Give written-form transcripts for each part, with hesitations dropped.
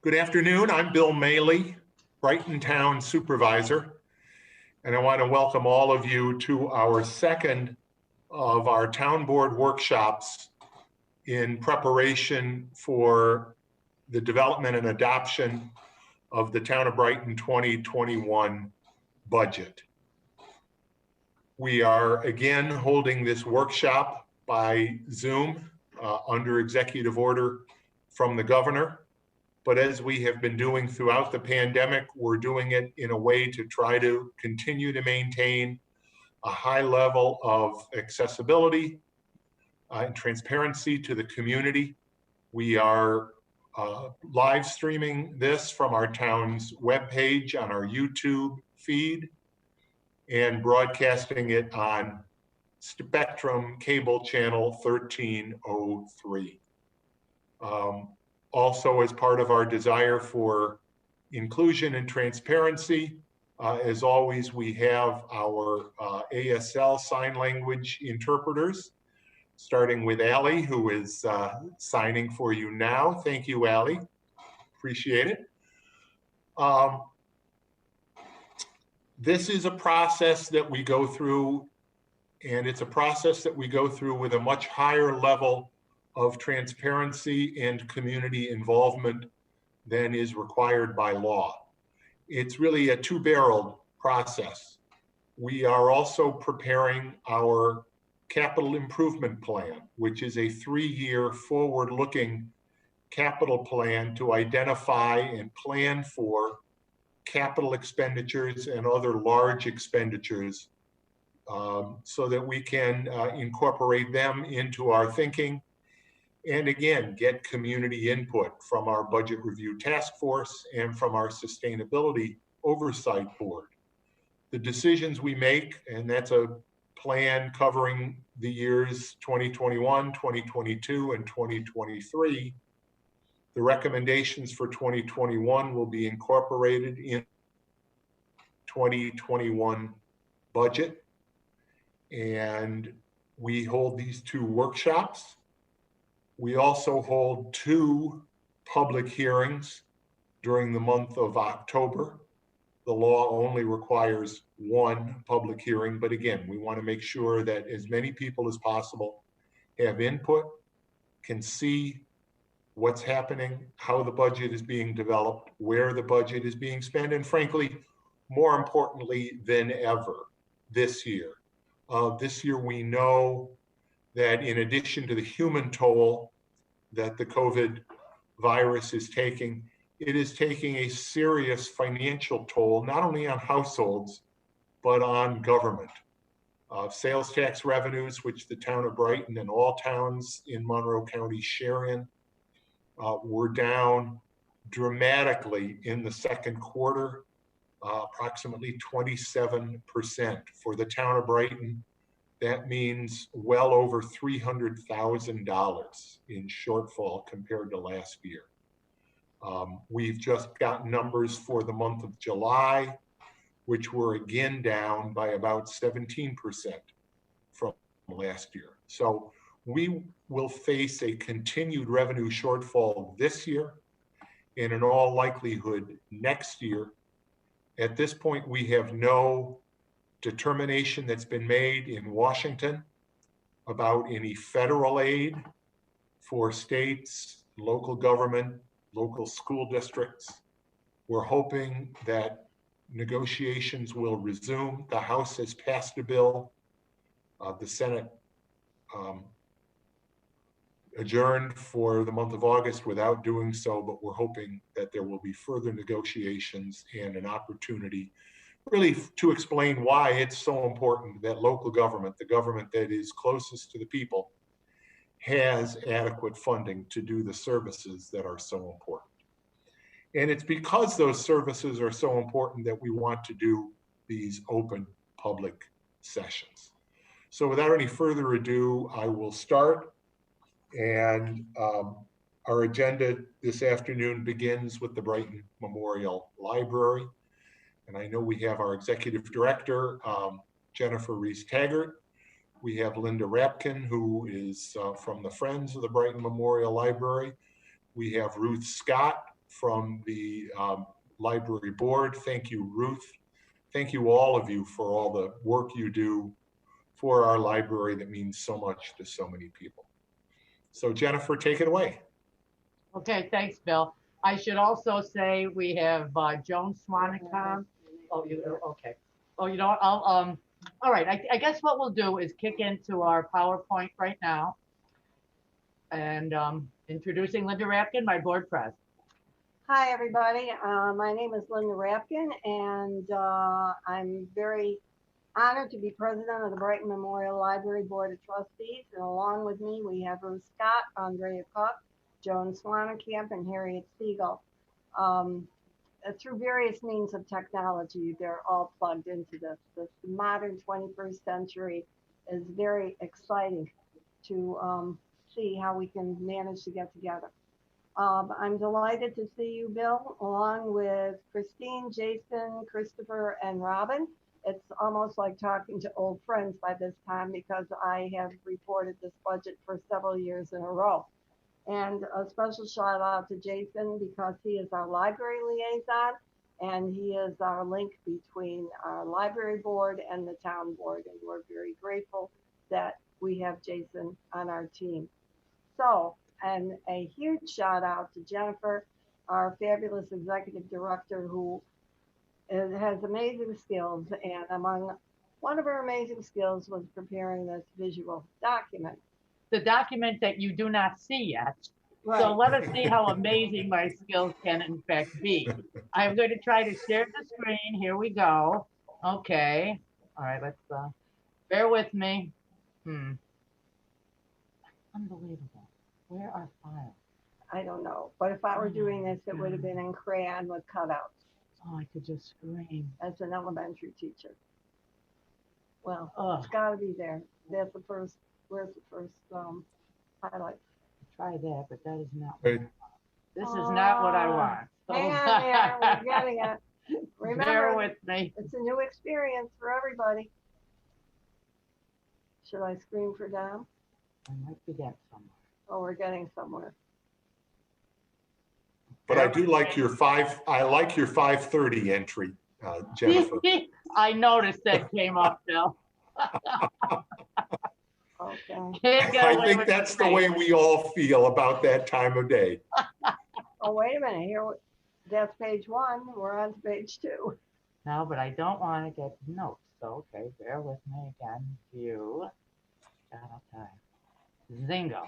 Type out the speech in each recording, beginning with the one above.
Good afternoon. I'm Bill Maley, Brighton Town Supervisor, and I want to welcome all of you to our second of our town board workshops in preparation for the development and adoption of the Town of Brighton 2021 budget. We are again holding this workshop by Zoom under executive order from the governor. But as we have been doing throughout the pandemic, we're doing it in a way to try to continue to maintain a high level of accessibility and transparency to the community. We are live streaming this from our town's webpage on our YouTube feed and broadcasting it on Spectrum Cable Channel 1303. Also, as part of our desire for inclusion and transparency, as always, we have our ASL sign language interpreters, starting with Allie, who is signing for you now. Thank you, Allie. Appreciate it. This is a process that we go through, and it's a process that we go through with a much higher level of transparency and community involvement than is required by law. It's really a two-barreled process. We are also preparing our capital improvement plan, which is a 3-year forward-looking capital plan to identify and plan for capital expenditures and other large expenditures so that we can incorporate them into our thinking. And again, get community input from our budget review task force and from our sustainability oversight board. The decisions we make, and that's a plan covering the years 2021, 2022, and 2023. The recommendations for 2021 will be incorporated in 2021 budget. And we hold these 2 workshops. We also hold 2 public hearings during the month of October. The law only requires 1 public hearing, but again, we want to make sure that as many people as possible have input, can see what's happening, how the budget is being developed, where the budget is being spent, and frankly, more importantly than ever, this year. This year we know that in addition to the human toll that the COVID virus is taking, it is taking a serious financial toll, not only on households, but on government. Sales tax revenues, which the town of Brighton and all towns in Monroe County share in, were down dramatically in the second quarter, approximately 27%. For the town of Brighton, that means well over $300,000 in shortfall compared to last year. We've just got numbers for the month of July, which were again down by about 17% from last year. So we will face a continued revenue shortfall this year, and in all likelihood next year. At this point, we have no determination that's been made in Washington about any federal aid for states, local government, local school districts. We're hoping that negotiations will resume. The House has passed a bill. The Senate adjourned for the month of August without doing so, but we're hoping that there will be further negotiations and an opportunity really to explain why it's so important that local government, the government that is closest to the people, has adequate funding to do the services that are so important. And it's because those services are so important that we want to do these open public sessions. So without any further ado, I will start. And our agenda this afternoon begins with the Brighton Memorial Library. And I know we have our executive director, Jennifer Rees-Taggart. We have Linda Rapkin, who is from the Friends of the Brighton Memorial Library. We have Ruth Scott from the library board. Thank you, Ruth. Thank you, all of you, for all the work you do for our library that means so much to so many people. So Jennifer, take it away. Okay, thanks, Bill. I should also say we have Joan Swanicom. Oh, you okay? Oh, you know what? I'll All right. I guess what we'll do is kick into our PowerPoint right now, and introducing Linda Rapkin, my board press. Hi, everybody. My name is Linda Rapkin, and I'm very honored to be president of the Brighton Memorial Library Board of Trustees. And along with me, we have Ruth Scott, Andrea Cook, Joan Swanekamp, and Harriet Siegel. Through various means of technology, they're all plugged into this. The modern 21st century is very exciting to see how we can manage to get together. I'm delighted to see you, Bill, along with Christine, Jason, Christopher, and Robin. It's almost like talking to old friends by this time because I have reported this budget for several years in a row. And a special shout out to Jason because he is our library liaison and he is our link between our library board and the town board. And we're very grateful that we have Jason on our team. So, and a huge shout out to Jennifer, our fabulous executive director who has amazing skills. And among one of her amazing skills was preparing this visual document. The document that you do not see yet. Right. So let us see how amazing my skills can in fact be. I'm going to try to share the screen. Here we go. Okay. All right, let's bear with me. Unbelievable. Where are files? I don't know. But if I were doing this, it would have been in crayon with cutouts. Oh, I could just scream. As an elementary teacher. Well, it's got to be there. That's the first, where's the first highlight? Try that, but that is not what I want. This is not what I want. Hang on there, we're getting it. Remember, bear with me. It's a new experience for everybody. Should I scream for Dom? I might be getting somewhere. Oh, we're getting somewhere. But I do like your 5:30 entry, Jennifer. I noticed that came up, Bill. Okay. I think that's the way we all feel about that time of day. Oh, wait a minute. Here, that's page 1. We're on to page 2. No, but I don't want to get notes. So, okay, bear with me again. View. Okay. Zingo.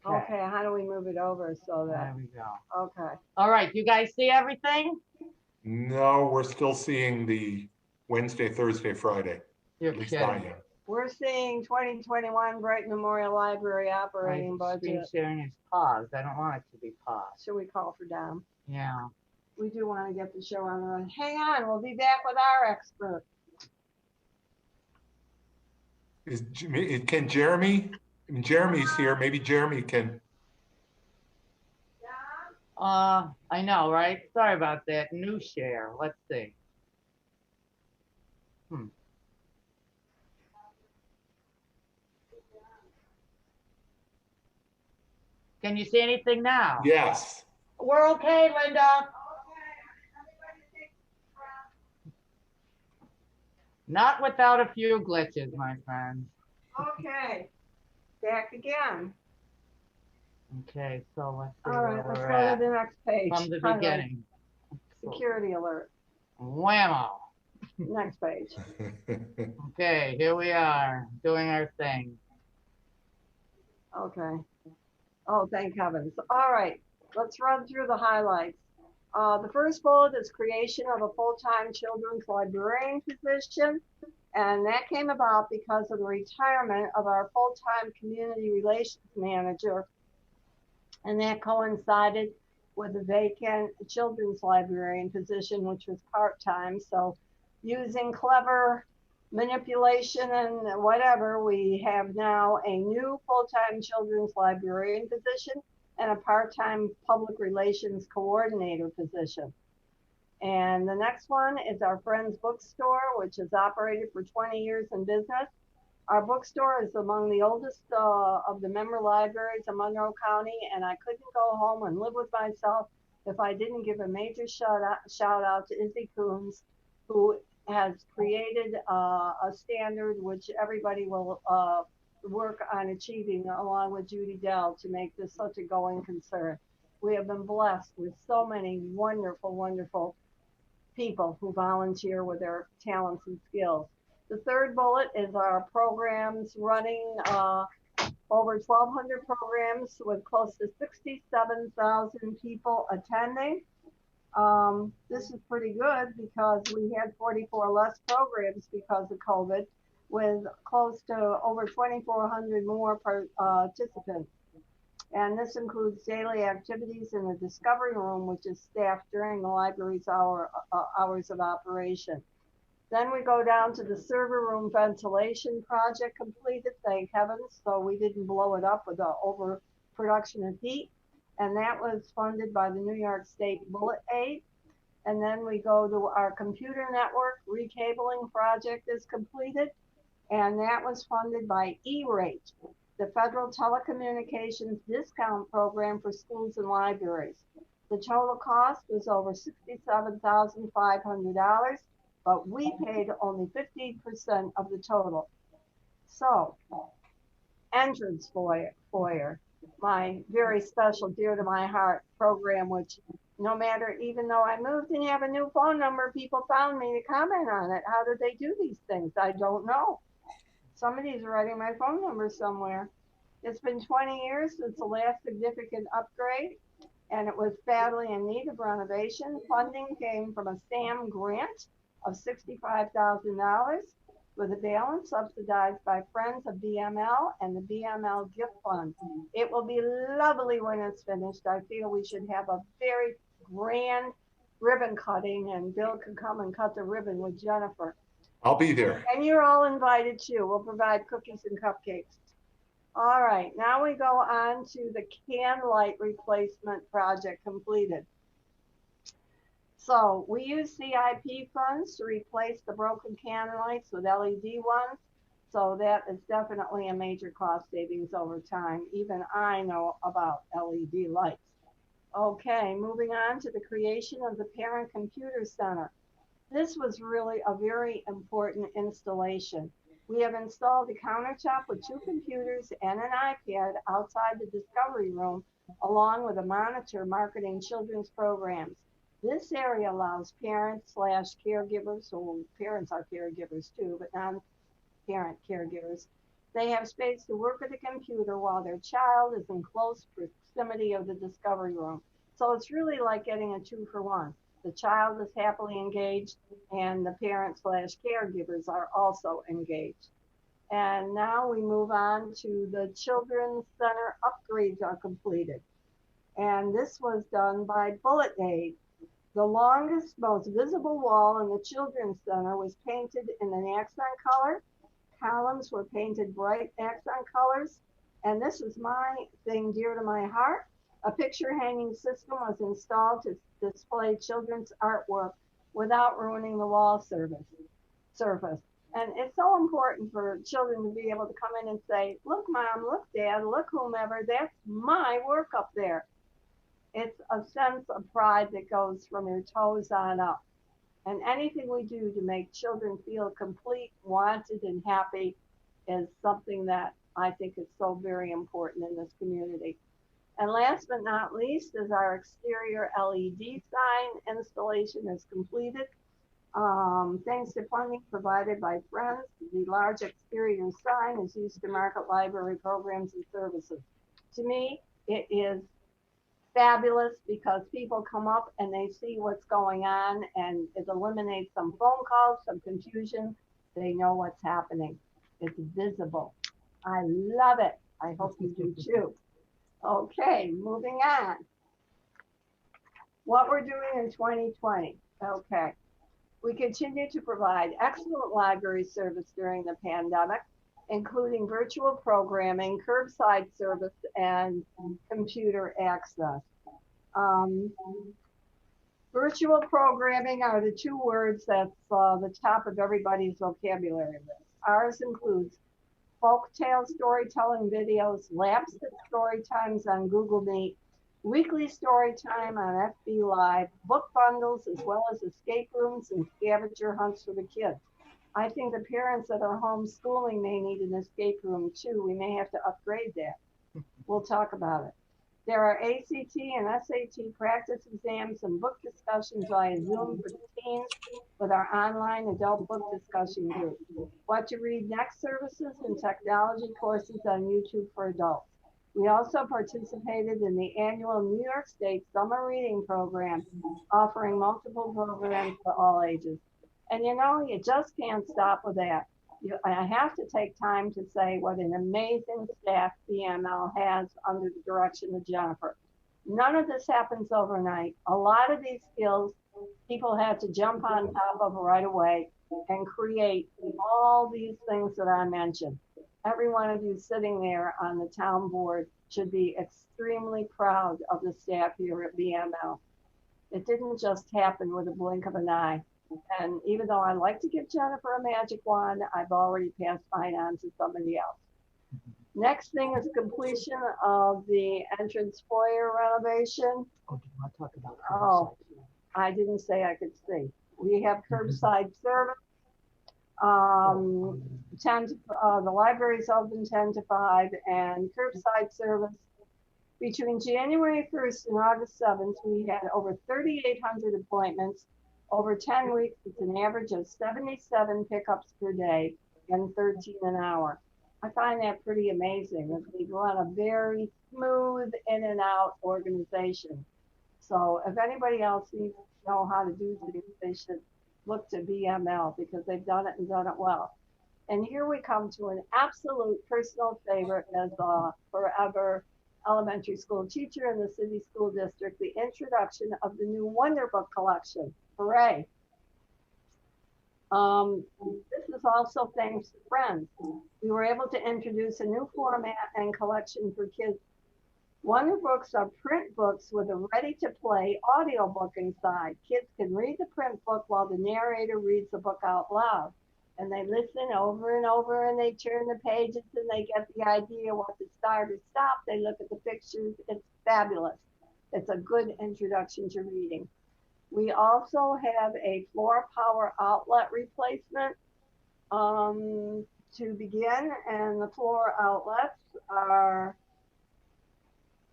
Okay, how do we move it over so that? There we go. Okay. All right, you guys see everything? No, we're still seeing the Wednesday, Thursday, Friday. You're At least kidding. I am. We're seeing 2021 Brighton Memorial Library operating budget. Screen sharing is paused. I don't want it to be paused. Should we call for Dom? Yeah. We do want to get the show on the run. Hang on, we'll be back with our expert. Can Jeremy? I mean, Jeremy's here. Maybe Jeremy can. I know, right? Sorry about that. New share. Let's see. Can you see anything now? Yes. We're okay, Linda. Not without a few glitches, my friends. Okay, back again. Okay, so let's see. All right, let's go to the next page. From the beginning. Security alert. Whammo. Next page. Okay, here we are doing our thing. Okay. Oh, thank heavens. All right, let's run through the highlights. The first bullet is creation of a full-time children's librarian position. And that came about because of the retirement of our full-time community relations manager. And that coincided with a vacant children's librarian position, which was part-time. So using clever manipulation and whatever, we have now a new full-time children's librarian position and a part-time public relations coordinator position. And the next one is our Friends Bookstore, which has operated for 20 years in business. Our bookstore is among the oldest of the member libraries in Monroe County, and I couldn't go home and live with myself if I didn't give a major shout out to Izzy Coons, who has created a standard which everybody will work on achieving, along with Judy Dell, to make this such a going concern. We have been blessed with so many wonderful, wonderful people who volunteer with their talents and skills. The third bullet is our programs running over 1,200 programs with close to 67,000 people attending. This is pretty good because we had 44 less programs because of COVID, with close to over 2,400 more participants. And this includes daily activities in the Discovery Room, which is staffed during the library's hours of operation. Then we go down to the server room ventilation project completed, thank heavens, so we didn't blow it up with the overproduction of heat. And that was funded by the New York State Bullet Aid. And then we go to our computer network recabling project is completed, and that was funded by E-Rate, the Federal Telecommunications Discount Program for schools and libraries. The total cost was over $67,500, but we paid only 15% of the total. So, entrance foyer, my very special, dear to my heart program, which no matter, even though I moved and have a new phone number, people found me to comment on it. How did they do these things? I don't know. Somebody's writing my phone number somewhere. It's been 20 years since the last significant upgrade, and it was badly in need of renovation. Funding came from a SAM grant of $65,000, with a balance subsidized by Friends of BML and the BML Gift Fund. It will be lovely when it's finished. I feel we should have a very grand ribbon cutting, and Bill can come and cut the ribbon with Jennifer. I'll be there. And you're all invited too. We'll provide cookies and cupcakes. All right, now we go on to the can light replacement project completed. So we use CIP funds to replace the broken can lights with LED ones. So that is definitely a major cost savings over time. Even I know about LED lights. Okay, moving on to the creation of the Parent Computer Center. This was really a very important installation. We have installed a countertop with 2 computers and an iPad outside the Discovery Room, along with a monitor marketing children's programs. This area allows parents/caregivers, so parents are caregivers too, but non-parent caregivers. They have space to work at the computer while their child is in close proximity of the Discovery Room. So it's really like getting a 2-for-1. The child is happily engaged, and the parents/caregivers are also engaged. And now we move on to the Children's Center upgrades are completed. And this was done by Bullet Aid. The longest, most visible wall in the Children's Center was painted in an accent color. Columns were painted bright accent colors. And this is my thing dear to my heart. A picture hanging system was installed to display children's artwork without ruining the wall surface. And it's so important for children to be able to come in and say, look, Mom, look, Dad, look, whomever, that's my work up there. It's a sense of pride that goes from your toes on up. And anything we do to make children feel complete, wanted, and happy is something that I think is so very important in this community. And last but not least is our exterior LED sign installation is completed. Thanks to funding provided by Friends, the large exterior sign is used to market library programs and services. To me, it is fabulous because people come up and they see what's going on, and it eliminates some phone calls, some confusion. They know what's happening. It's visible. I love it. I hope you do too. Okay, moving on. What we're doing in 2020. Okay. We continue to provide excellent library service during the pandemic, including virtual programming, curbside service, and computer access. Virtual programming are the 2 words that's the top of everybody's vocabulary list. Ours includes folktale storytelling videos, lapsed story times on Google Meet, weekly story time on FB Live, book bundles, as well as escape rooms and scavenger hunts for the kids. I think the parents that are homeschooling may need an escape room too. We may have to upgrade that. We'll talk about it. There are ACT and SAT practice exams and book discussions via Zoom for the teens with our online adult book discussion group. What to read next services and technology courses on YouTube for adults. We also participated in the annual New York State Summer Reading Program, offering multiple programs for all ages. And you know, you just can't stop with that. I have to take time to say what an amazing staff BML has under the direction of Jennifer. None of this happens overnight. A lot of these skills people had to jump on top of right away and create all these things that I mentioned. Every one of you sitting there on the town board should be extremely proud of the staff here at BML. It didn't just happen with a blink of an eye. And even though I like to give Jennifer a magic wand, I've already passed mine on to somebody else. Next thing is completion of the entrance foyer renovation. Oh, do you want to talk about Oh, I didn't say I could see. We have curbside service. 10 to, the library's open 10 to 5, and curbside service. Between January 1st and August 7th, we had over 3,800 appointments. Over 10 weeks, it's an average of 77 pickups per day and 13 an hour. I find that pretty amazing. We run a very smooth in and out organization. So if anybody else needs to know how to do things, they should look to BML because they've done it and done it well. And here we come to an absolute personal favorite as a forever elementary school teacher in the city school district, the introduction of the new Wonder Book collection. Hooray. This is also thanks to friends. We were able to introduce a new format and collection for kids. Wonder Books are print books with a ready-to-play audiobook inside. Kids can read the print book while the narrator reads the book out loud. And they listen over and over, and they turn the pages, and they get the idea what to start or stop. They look at the pictures. It's fabulous. It's a good introduction to reading. We also have a floor power outlet replacement to begin, and the floor outlets are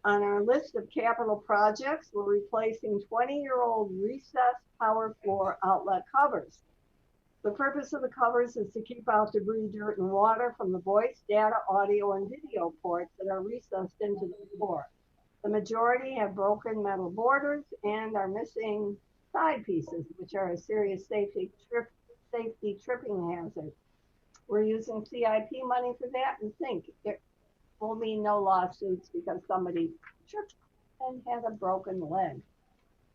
on our list of capital projects. We're replacing 20-year-old recessed power floor outlet covers. The purpose of the covers is to keep out debris, dirt, and water from the voice, data, audio, and video ports that are recessed into the floor. The majority have broken metal borders and are missing side pieces, which are a serious safety tripping hazard. We're using CIP money for that, and think it will mean no lawsuits because somebody tripped and had a broken leg.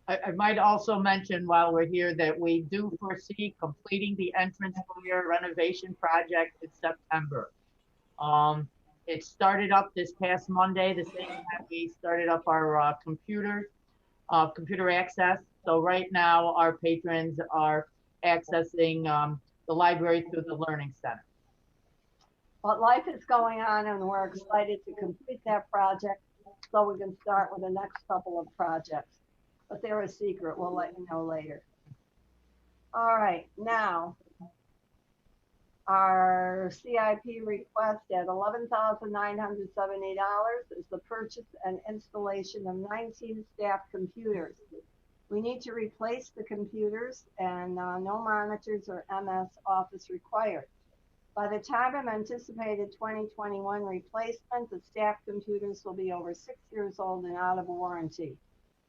I might also mention while we're here that we do foresee completing the entrance foyer renovation project in September. It started up this past Monday, the same time we started up our computer access. So right now our patrons are accessing the library through the Learning Center. But life is going on, and we're excited to complete that project so we can start with the next couple of projects. But they're a secret. We'll let you know later. All right, now our CIP request at $11,970 is the purchase and installation of 19 staff computers. We need to replace the computers, and no monitors or MS Office required. By the time of anticipated 2021 replacement, the staff computers will be over 6 years old and out of warranty.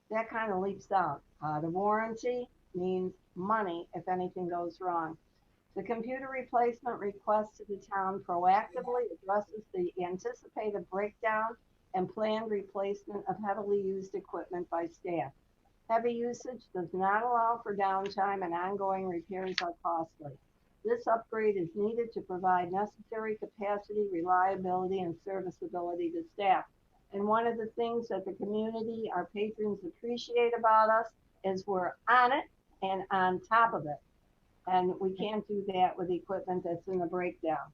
That kind of leaps out. Out of warranty means money if anything goes wrong. The computer replacement request to the town proactively addresses the anticipated breakdown and planned replacement of heavily used equipment by staff. Heavy usage does not allow for downtime, and ongoing repairs are costly. This upgrade is needed to provide necessary capacity, reliability, and serviceability to staff. And one of the things that the community, our patrons, appreciate about us is we're on it and on top of it. And we can't do that with equipment that's in a breakdown.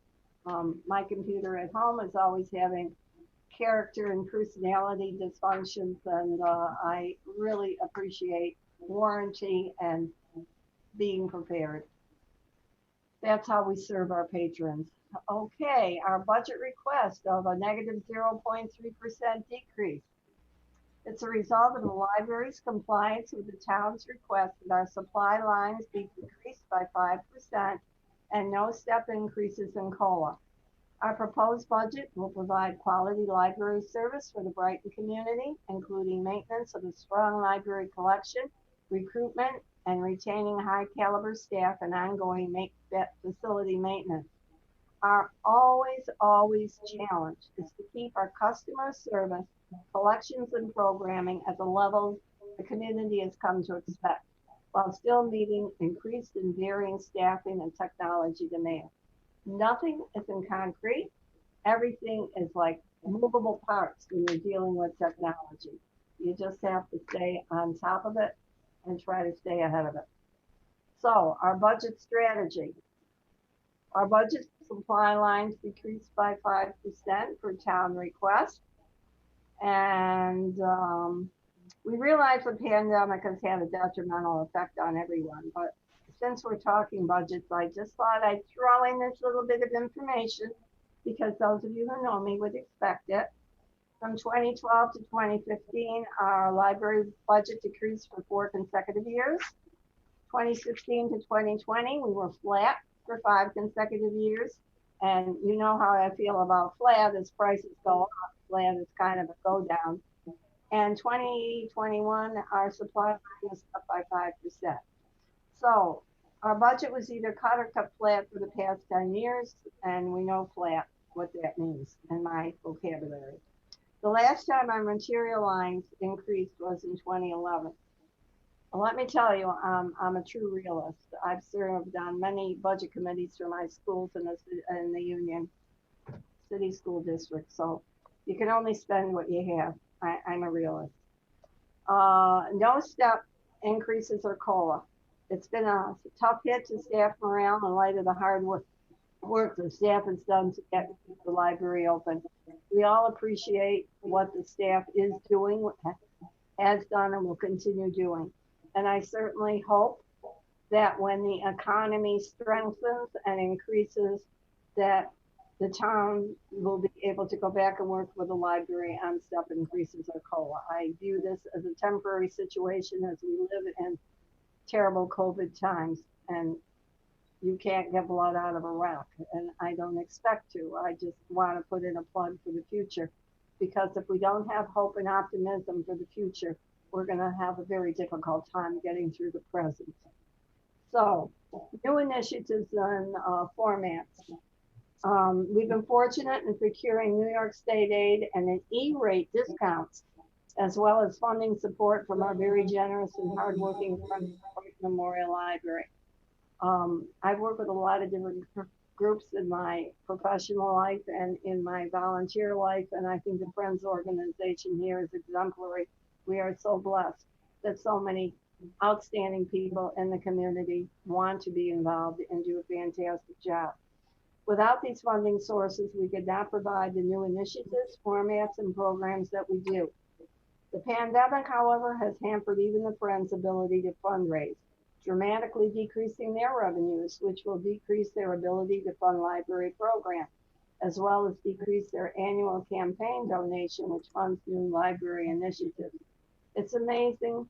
My computer at home is always having character and personality dysfunctions, and I really appreciate warranty and being prepared. That's how we serve our patrons. Okay, our budget request of a negative 0.3% decrease. It's a result of the library's compliance with the town's request that our supply lines be decreased by 5% and no step increases in COLA. Our proposed budget will provide quality library service for the Brighton community, including maintenance of a strong library collection, recruitment, and retaining high caliber staff and ongoing facility maintenance. Our always challenge is to keep our customer service, collections, and programming at the levels the community has come to expect, while still meeting increased and varying staffing and technology demands. Nothing is in concrete. Everything is like movable parts when you're dealing with technology. You just have to stay on top of it and try to stay ahead of it. So our budget strategy. Our budget supply lines decreased by 5% per town request. And we realize the pandemic has had a detrimental effect on everyone, but since we're talking budgets, I just thought I'd throw in this little bit of information because those of you who know me would expect it. From 2012 to 2015, our library budget decreased for 4 consecutive years. 2016 to 2020, we were flat for 5 consecutive years. And you know how I feel about flat as prices go up. Flat is kind of a go down. And 2021, our supply line was up by 5%. So our budget was either cut or cut flat for the past 10 years, and we know flat, what that means in my vocabulary. The last time our material lines increased was in 2011. Well, let me tell you, I'm a true realist. I've served on many budget committees for my schools in the Union City School District, so you can only spend what you have. I'm a realist. No step increases or COLA. It's been a tough hit to staff morale in light of the hard work the staff has done to get the library open. We all appreciate what the staff is doing, has done, and will continue doing. And I certainly hope that when the economy strengthens and increases, that the town will be able to go back and work with the library on step increases or COLA. I view this as a temporary situation as we live in terrible COVID times, and you can't get blood out of a rock, and I don't expect to. I just want to put in a plug for the future, because if we don't have hope and optimism for the future, we're going to have a very difficult time getting through the present. So, new initiatives and formats. We've been fortunate in procuring New York State aid and an E-rate discounts, as well as funding support from our very generous and hardworking friends at the Memorial Library. I've worked with a lot of different groups in my professional life and in my volunteer life, and I think the Friends organization here is exemplary. We are so blessed that so many outstanding people in the community want to be involved and do a fantastic job. Without these funding sources, we could not provide the new initiatives, formats, and programs that we do. The pandemic, however, has hampered even the Friends' ability to fundraise, dramatically decreasing their revenues, which will decrease their ability to fund library programs, as well as decrease their annual campaign donation, which funds new library initiatives. It's amazing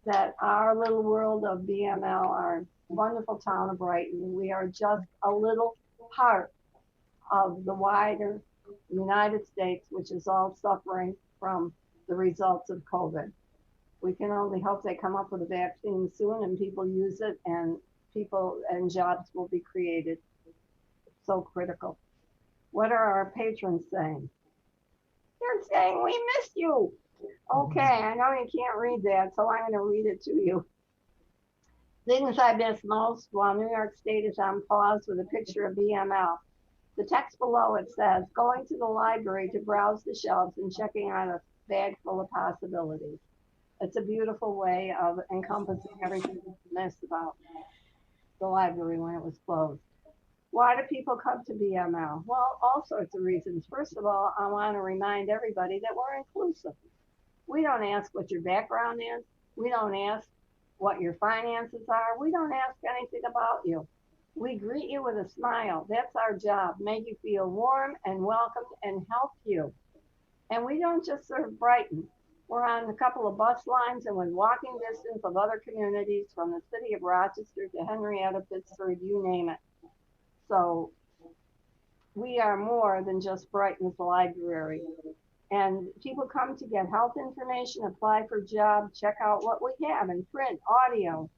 that our little world of BML, our wonderful town of Brighton, we are just a little part of the wider United States, which is all suffering from the results of COVID. We can only hope they come up with a vaccine soon and people use it, and people and jobs will be created. So critical. What are our patrons saying? They're saying, we miss you. Okay, I know you can't read that, so I'm going to read it to you. Things I miss most while New York State is on pause with a picture of BML. The text below it says, going to the library to browse the shelves and checking out a bag full of possibilities. It's a beautiful way of encompassing everything we missed about the library when it was closed. Why do people come to BML? Well, all sorts of reasons. First of all, I want to remind everybody that we're inclusive. We don't ask what your background is. We don't ask what your finances are. We don't ask anything about you. We greet you with a smile. That's our job. Make you feel warm and welcomed and help you. And we don't just serve Brighton. We're on a couple of bus lines and within walking distance of other communities from the city of Rochester to Henrietta, Pittsburgh, you name it. So we are more than just Brighton's library. And people come to get health information, apply for jobs, check out what we have in print, audio,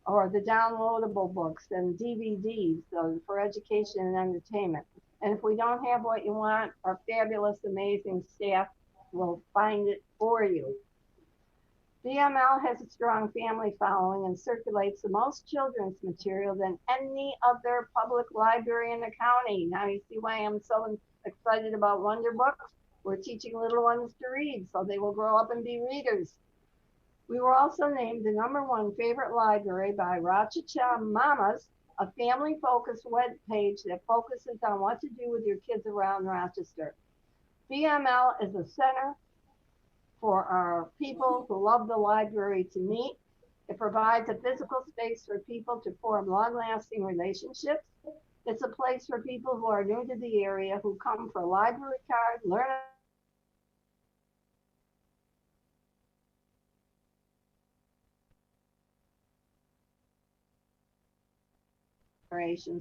or the downloadable books and DVDs so for education and entertainment. And if we don't have what you want, our fabulous, amazing staff will find it for you. BML has a strong family following and circulates the most children's material than any other public library in the county. Now you see why I'm so excited about Wonder Books. We're teaching little ones to read so they will grow up and be readers. We were also named the #1 favorite library by Rochester Mamas, a family-focused web page that focuses on what to do with your kids around Rochester. BML is a center for our people who love the library to meet. It provides a physical space for people to form long-lasting relationships. It's a place for people who are new to the area who come for a library card, learn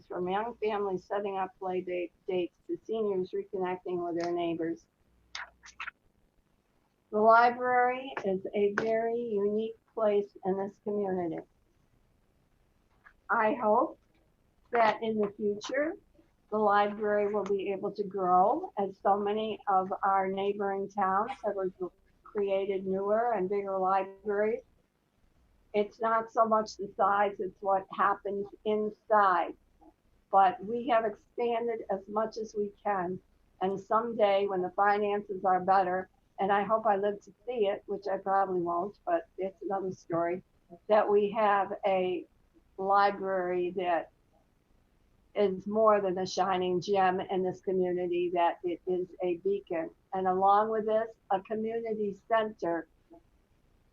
from young families setting up play dates to seniors reconnecting with their neighbors. The library is a very unique place in this community. I hope that in the future, the library will be able to grow as so many of our neighboring towns have created newer and bigger libraries. It's not so much the size, it's what happens inside. But we have expanded as much as we can. And someday when the finances are better, and I hope I live to see it, which I probably won't, but it's another story, that we have a library that is more than a shining gem in this community, that it is a beacon. And along with this, a community center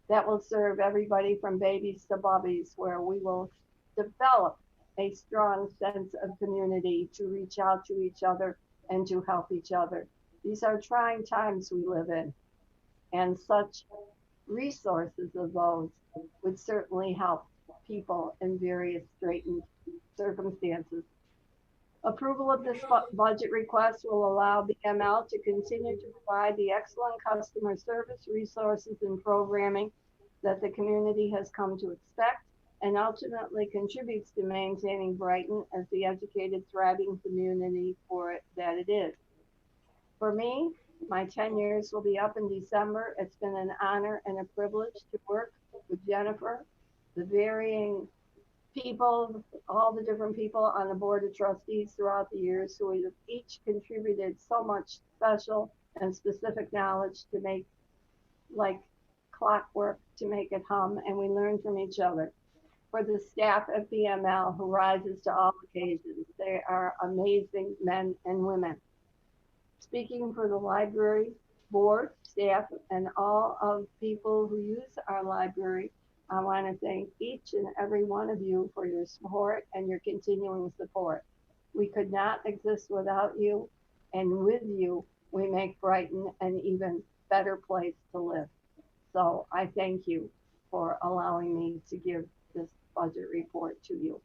that will serve everybody from babies to bubbies, where we will develop a strong sense of community to reach out to each other and to help each other. These are trying times we live in, and such resources of those would certainly help people in various straitened circumstances. Approval of this budget request will allow BML to continue to provide the excellent customer service, resources, and programming that the community has come to expect, and ultimately contributes to maintaining Brighton as the educated, thriving community that it is. For me, my 10 years will be up in December. It's been an honor and a privilege to work with Jennifer, the varying people, all the different people on the Board of Trustees throughout the years who have each contributed so much special and specific knowledge to make, like clockwork, to make it hum, and we learn from each other. For the staff at BML who rises to all occasions, they are amazing men and women. Speaking for the library board, staff, and all of people who use our library, I want to thank each and every one of you for your support and your continuing support. We could not exist without you, and with you, we make Brighton an even better place to live. So I thank you for allowing me to give this budget report to you.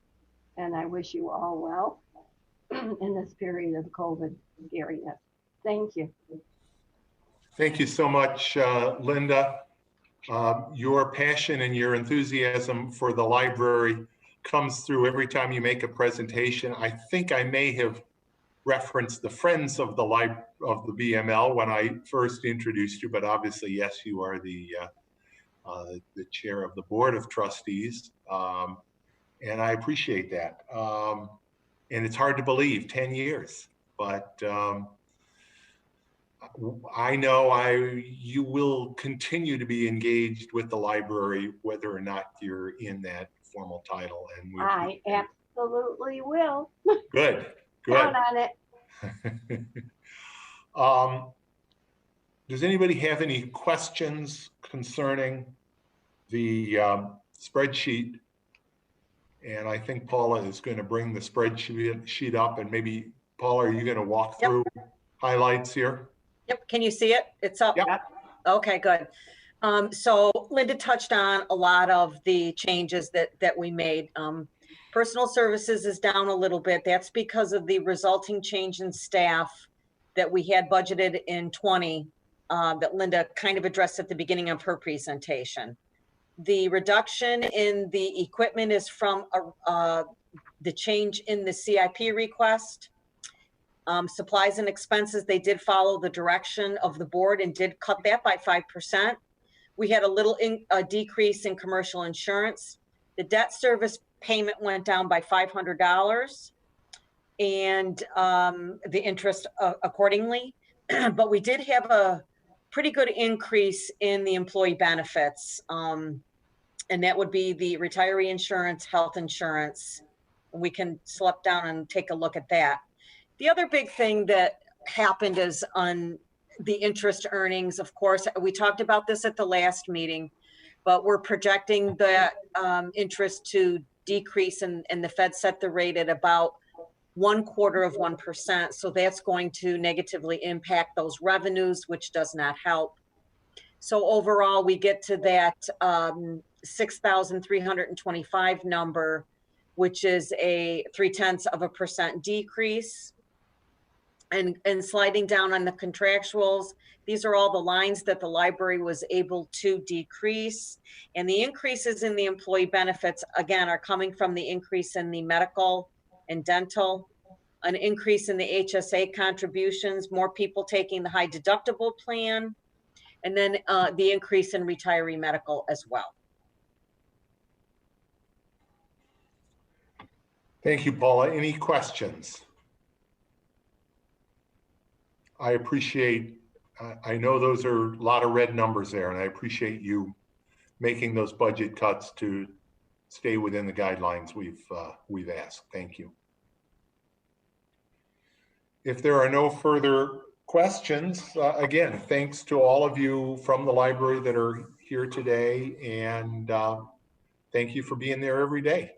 And I wish you all well in this period of COVID scariness. Thank you. Thank you so much, Linda. Your passion and your enthusiasm for the library comes through every time you make a presentation. I think I may have referenced the Friends of the BML when I first introduced you, but obviously, yes, you are the chair of the Board of Trustees, and I appreciate that. And it's hard to believe, 10 years, but I know you will continue to be engaged with the library, whether or not you're in that formal title. And I absolutely will. Good, Count good. on it. Um, does anybody have any questions concerning the spreadsheet? And I think Paula is going to bring the spreadsheet up, and maybe, Paula, are you going to walk Yep. through highlights here? Yep, can you see it? It's up. Yep. Okay, good. So Linda touched on a lot of the changes that we made. Personal services is down a little bit. That's because of the resulting change in staff that we had budgeted in 20 that Linda kind of addressed at the beginning of her presentation. The reduction in the equipment is from the change in the CIP request. Supplies and expenses, they did follow the direction of the board and did cut that by 5%. We had a little decrease in commercial insurance. The debt service payment went down by $500 and the interest accordingly. But we did have a pretty good increase in the employee benefits. And that would be the retiree insurance, health insurance. We can slip down and take a look at that. The other big thing that happened is on the interest earnings. Of course, we talked about this at the last meeting, but we're projecting the interest to decrease, and the Fed set the rate at about 0.25%. So that's going to negatively impact those revenues, which does not help. So overall, we get to that 6,325 number, which is a 0.3% decrease. And sliding down on the contractuals, these are all the lines that the library was able to decrease. And the increases in the employee benefits, again, are coming from the increase in the medical and dental, an increase in the HSA contributions, more people taking the high deductible plan, and then the increase in retiree medical as well. Thank you, Paula. Any questions? I appreciate, I know those are a lot of red numbers there, and I appreciate you making those budget cuts to stay within the guidelines we've asked. Thank you. If there are no further questions, again, thanks to all of you from the library that are here today, and thank you for being there every day.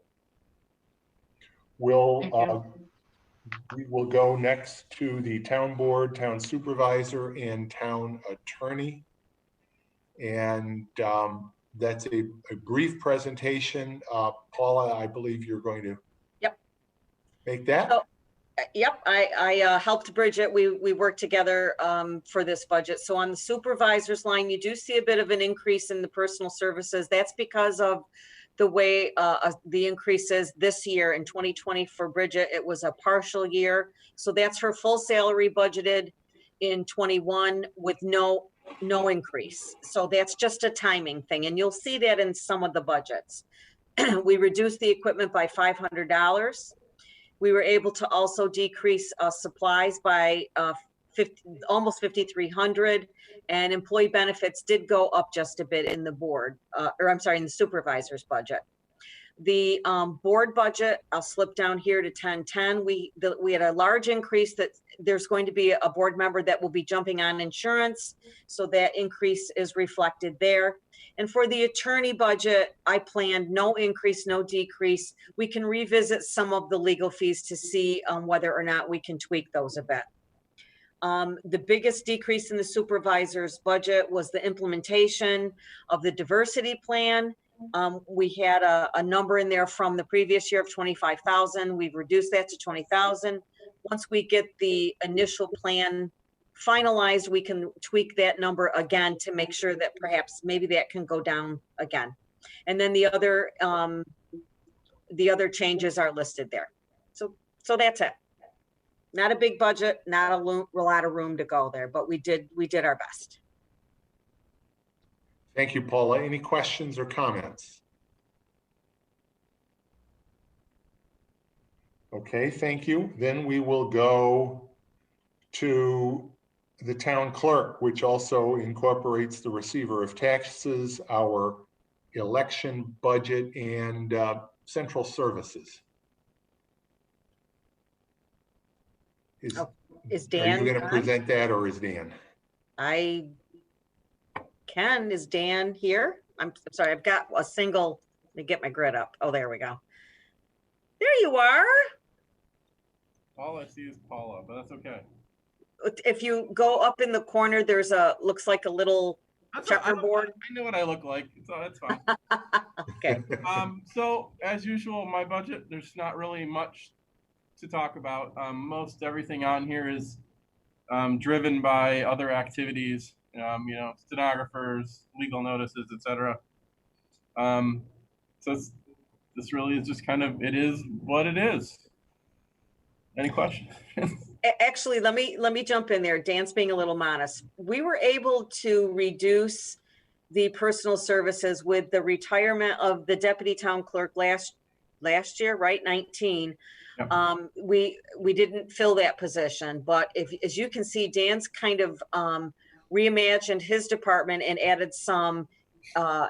We will go next to the town board, town supervisor, and town attorney. And that's a brief presentation. Paula, I believe you're going to make that. So, yep, I helped Bridget. We worked together for this budget. So on the supervisor's line, you do see a bit of an increase in the personal services. That's because of the way the increase is this year in 2020 for Bridget. It was a partial year. So that's her full salary budgeted in 21 with no increase. So that's just a timing thing. And you'll see that in some of the budgets. We reduced the equipment by $500. We were able to also decrease supplies by almost 5,300, and employee benefits did go up just a bit in the board, in the supervisor's budget. The board budget, I'll slip down here to 1010. We had a large increase that there's going to be a board member that will be jumping on insurance. So that increase is reflected there. And for the attorney budget, I planned no increase, no decrease. We can revisit some of the legal fees to see whether or not we can tweak those a bit. The biggest decrease in the supervisor's budget was the implementation of the diversity plan. We had a number in there from the previous year of 25,000. We've reduced that to 20,000. Once we get the initial plan finalized, we can tweak that number again to make sure that perhaps maybe that can go down again. And then the other changes are listed there. So that's it. Not a big budget, not a lot of room to go there, but we did our best. Thank you, Paula. Any questions or comments? Okay, thank you. Then we will go to the town clerk, which also incorporates the receiver of taxes, our election budget, and central services. Is, Oh, is are you Dan going to on? present that, or is Dan? I can. Is Dan here? I'm sorry, I've got a single, let me get my grid up. Oh, there we go. There you are. All I see is Paula, but that's okay. If you go up in the corner, there's a, looks like a little That's checkerboard. I know what I look like. That's fine. Okay. So as usual, my budget, there's not really much to talk about. Most everything on here is driven by other activities, stenographers, legal notices, etc. So this really is just kind of, it is what it is. Any questions? Actually, let me jump in there. Dan's being a little modest. We were able to reduce the personal services with the retirement of the deputy town clerk last year, right? 19. Yep. We didn't fill that position, but as you can see, Dan's kind of reimagined his department and added some.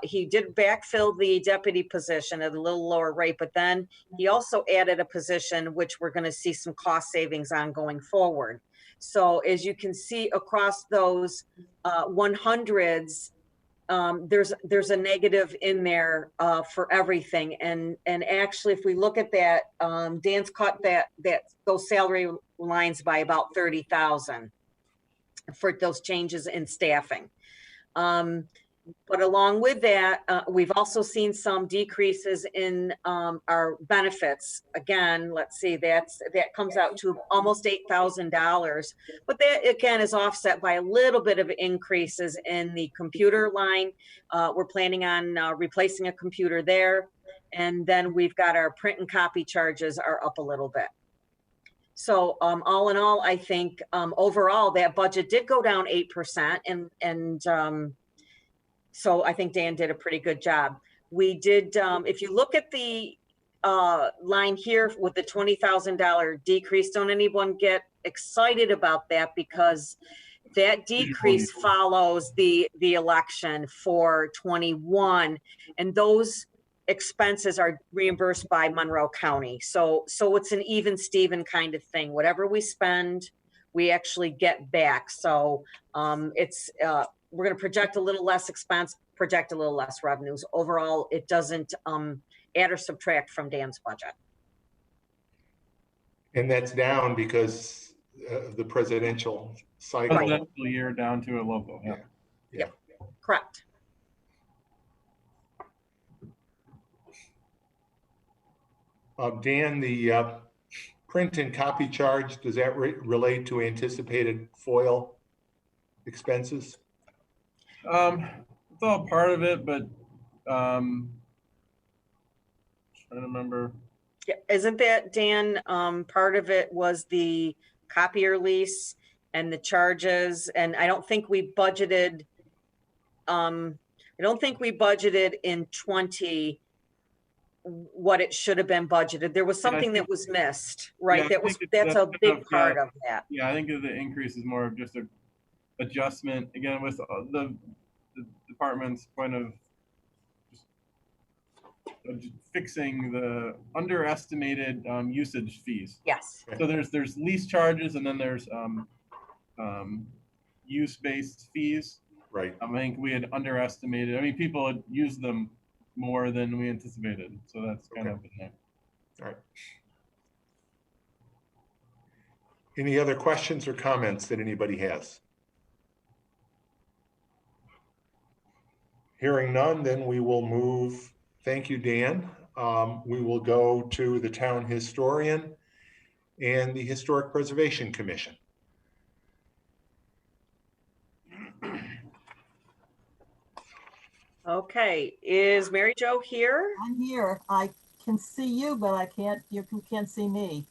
He did backfill the deputy position at a little lower rate, but then he also added a position which we're going to see some cost savings on going forward. So as you can see across those 100s, there's a negative in there for everything. And actually, if we look at that, Dan's cut those salary lines by about 30,000 for those changes in staffing. But along with that, we've also seen some decreases in our benefits. Again, let's see, that comes out to almost $8,000. But that again is offset by a little bit of increases in the computer line. We're planning on replacing a computer there. And then we've got our print and copy charges are up a little bit. So all in all, I think overall that budget did go down 8%, and so I think Dan did a pretty good job. We did, if you look at the line here with the $20,000 decrease, don't anyone get excited about that, because that decrease follows the election for 21, and those expenses are reimbursed by Monroe County. So it's an even Steven kind of thing. Whatever we spend, we actually get back. So we're going to project a little less expense, project a little less revenues. Overall, it doesn't add or subtract from Dan's budget. And that's down because of the presidential cycle. Presidential year down to a local. Yeah. Yep. Correct. Dan, the print and copy charge, does that relate to anticipated FOIL expenses? It's all part of it, but trying to remember. Yeah, isn't that, Dan, part of it was the copier lease and the charges, and I don't think we budgeted in 20 what it should have been budgeted. There was something that was missed, right? Yeah, that's a big part of that. Yeah, I think the increase is more of just a adjustment, again, with the department's point of just fixing the underestimated usage fees. Yes. So there's lease charges, and then there's use-based fees. Right. I think we had underestimated. I mean, people had used them more than we anticipated, so that's kind of in there. All right. Any other questions or comments that anybody has? Hearing none, then we will move. Thank you, Dan. We will go to the town historian and the Historic Preservation Commission. Okay, is Mary Jo here? I'm here. I can see you, but I can't, you can't see me.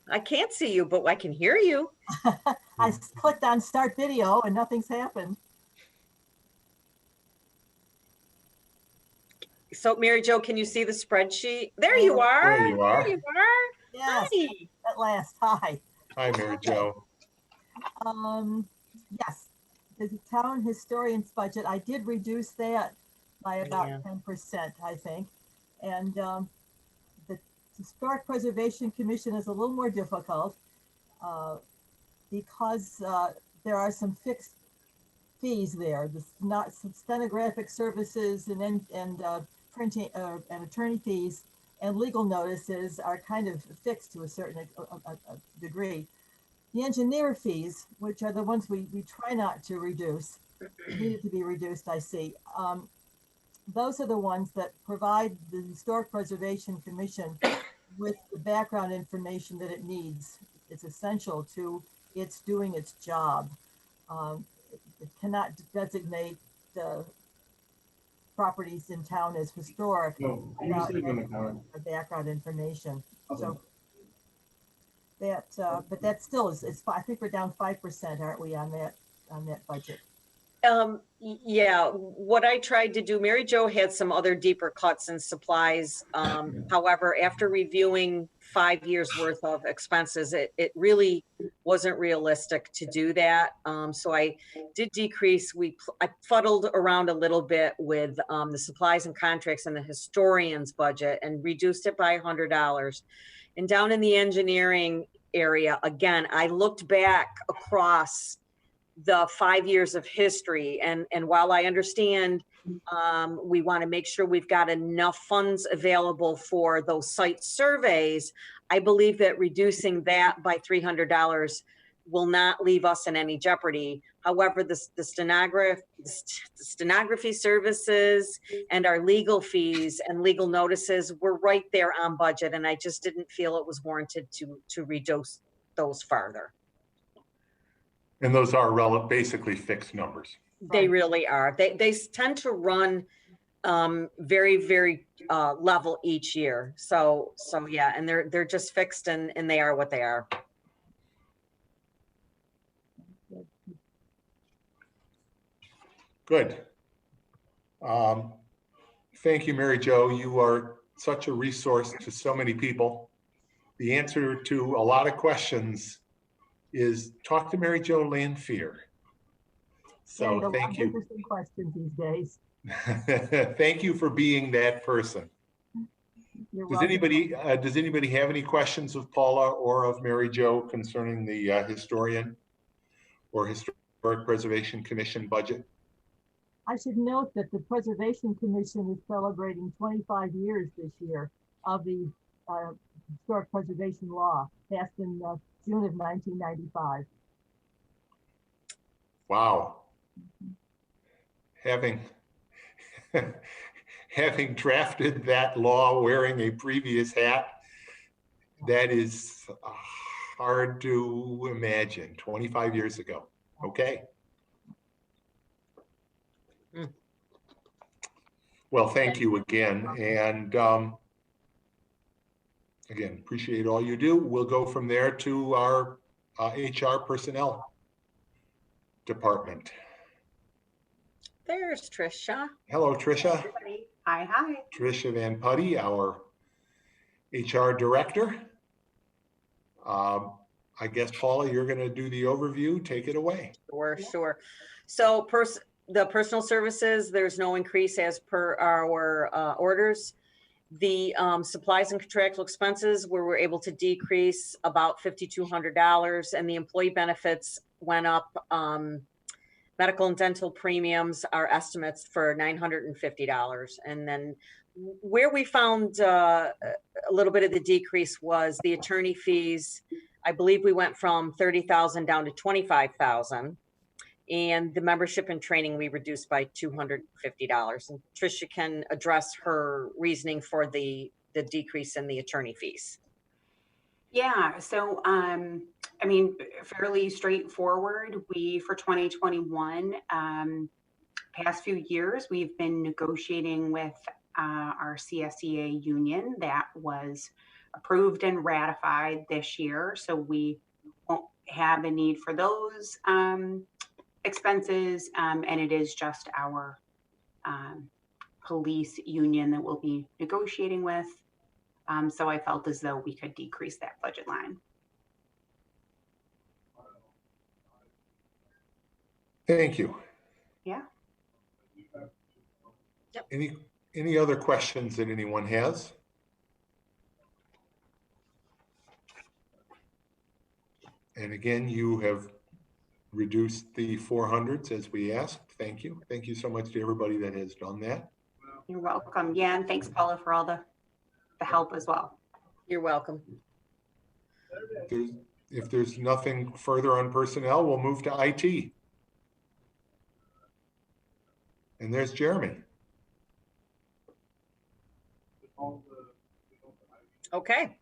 I can't see you, but I can hear you. I clicked on start video and nothing's happened. So Mary Jo, can you see the spreadsheet? There you are. There you are. There you are. Yes, Hi. at last. Hi. Hi, Mary Jo. Yes, the town historian's budget, I did reduce that by about Yeah. 10%, I think. And the Historic Preservation Commission is a little more difficult. because there are some fixed fees there. The not stenographic services and printing and attorney fees and legal notices are kind of fixed to a certain degree. The engineer fees, which are the ones we try not to reduce, needed to be reduced, I see. Those are the ones that provide the Historic Preservation Commission with the background information that it needs. It's essential to its doing its job. It cannot designate the properties in town as historic without the background information. So that, but that still is, I think we're down 5%, aren't we, on that budget? Yeah, what I tried to do, Mary Jo had some other deeper cuts in supplies. However, after reviewing 5 years worth of expenses, it really wasn't realistic to do that. So I did decrease, I fuddled around a little bit with the supplies and contracts in the historian's budget and reduced it by $100. And down in the engineering area, again, I looked back across the 5 years of history. And while I understand we want to make sure we've got enough funds available for those site surveys, I believe that reducing that by $300 will not leave us in any jeopardy. However, the stenography services and our legal fees and legal notices were right there on budget, and I just didn't feel it was warranted to reduce those farther. And those are basically fixed numbers. They really are. They tend to run very, very level each year. So yeah, and they're just fixed and they are what they are. Good. Thank you, Mary Jo. You are such a resource to so many people. The answer to a lot of questions is talk to Mary Jo Lanfear. So thank you. Interesting questions these days. Thank you for being that person. Does anybody have any questions of Paula or of Mary Jo concerning the historian or Historic Preservation Commission budget? I should note that the Preservation Commission is celebrating 25 years this year of the Historic Preservation Law passed in June of 1995. Wow. Having drafted that law wearing a previous hat, that is hard to imagine. 25 years ago. Okay. Well, thank you again. And again, appreciate all you do. We'll go from there to our HR personnel department. There's Trisha. Hello, Trisha. Everybody. Hi. Trisha Van Putty, our HR director. I guess, Paula, you're going to do the overview. Take it away. Sure. So the personal services, there's no increase as per our orders. The supplies and contractual expenses, where we're able to decrease about $5,200, and the employee benefits went up. Medical and dental premiums are estimates for $950. And then where we found a little bit of the decrease was the attorney fees. I believe we went from 30,000 down to 25,000. And the membership and training we reduced by $250. And Tricia can address her reasoning for the decrease in the attorney fees. Yeah, so I mean, fairly straightforward. We, for 2021, past few years, we've been negotiating with our CSEA union. That was approved and ratified this year. So we won't have a need for those expenses. And it is just our police union that we'll be negotiating with. So I felt as though we could decrease that budget line. Thank you. Yeah. Yep. Any other questions that anyone has? And again, you have reduced the 400s as we asked. Thank you. Thank you so much to everybody that has done that. You're welcome. Yeah, and thanks, Paula, for all the help as well. You're welcome. If there's nothing further on personnel, we'll move to IT. And there's Jeremy. Okay.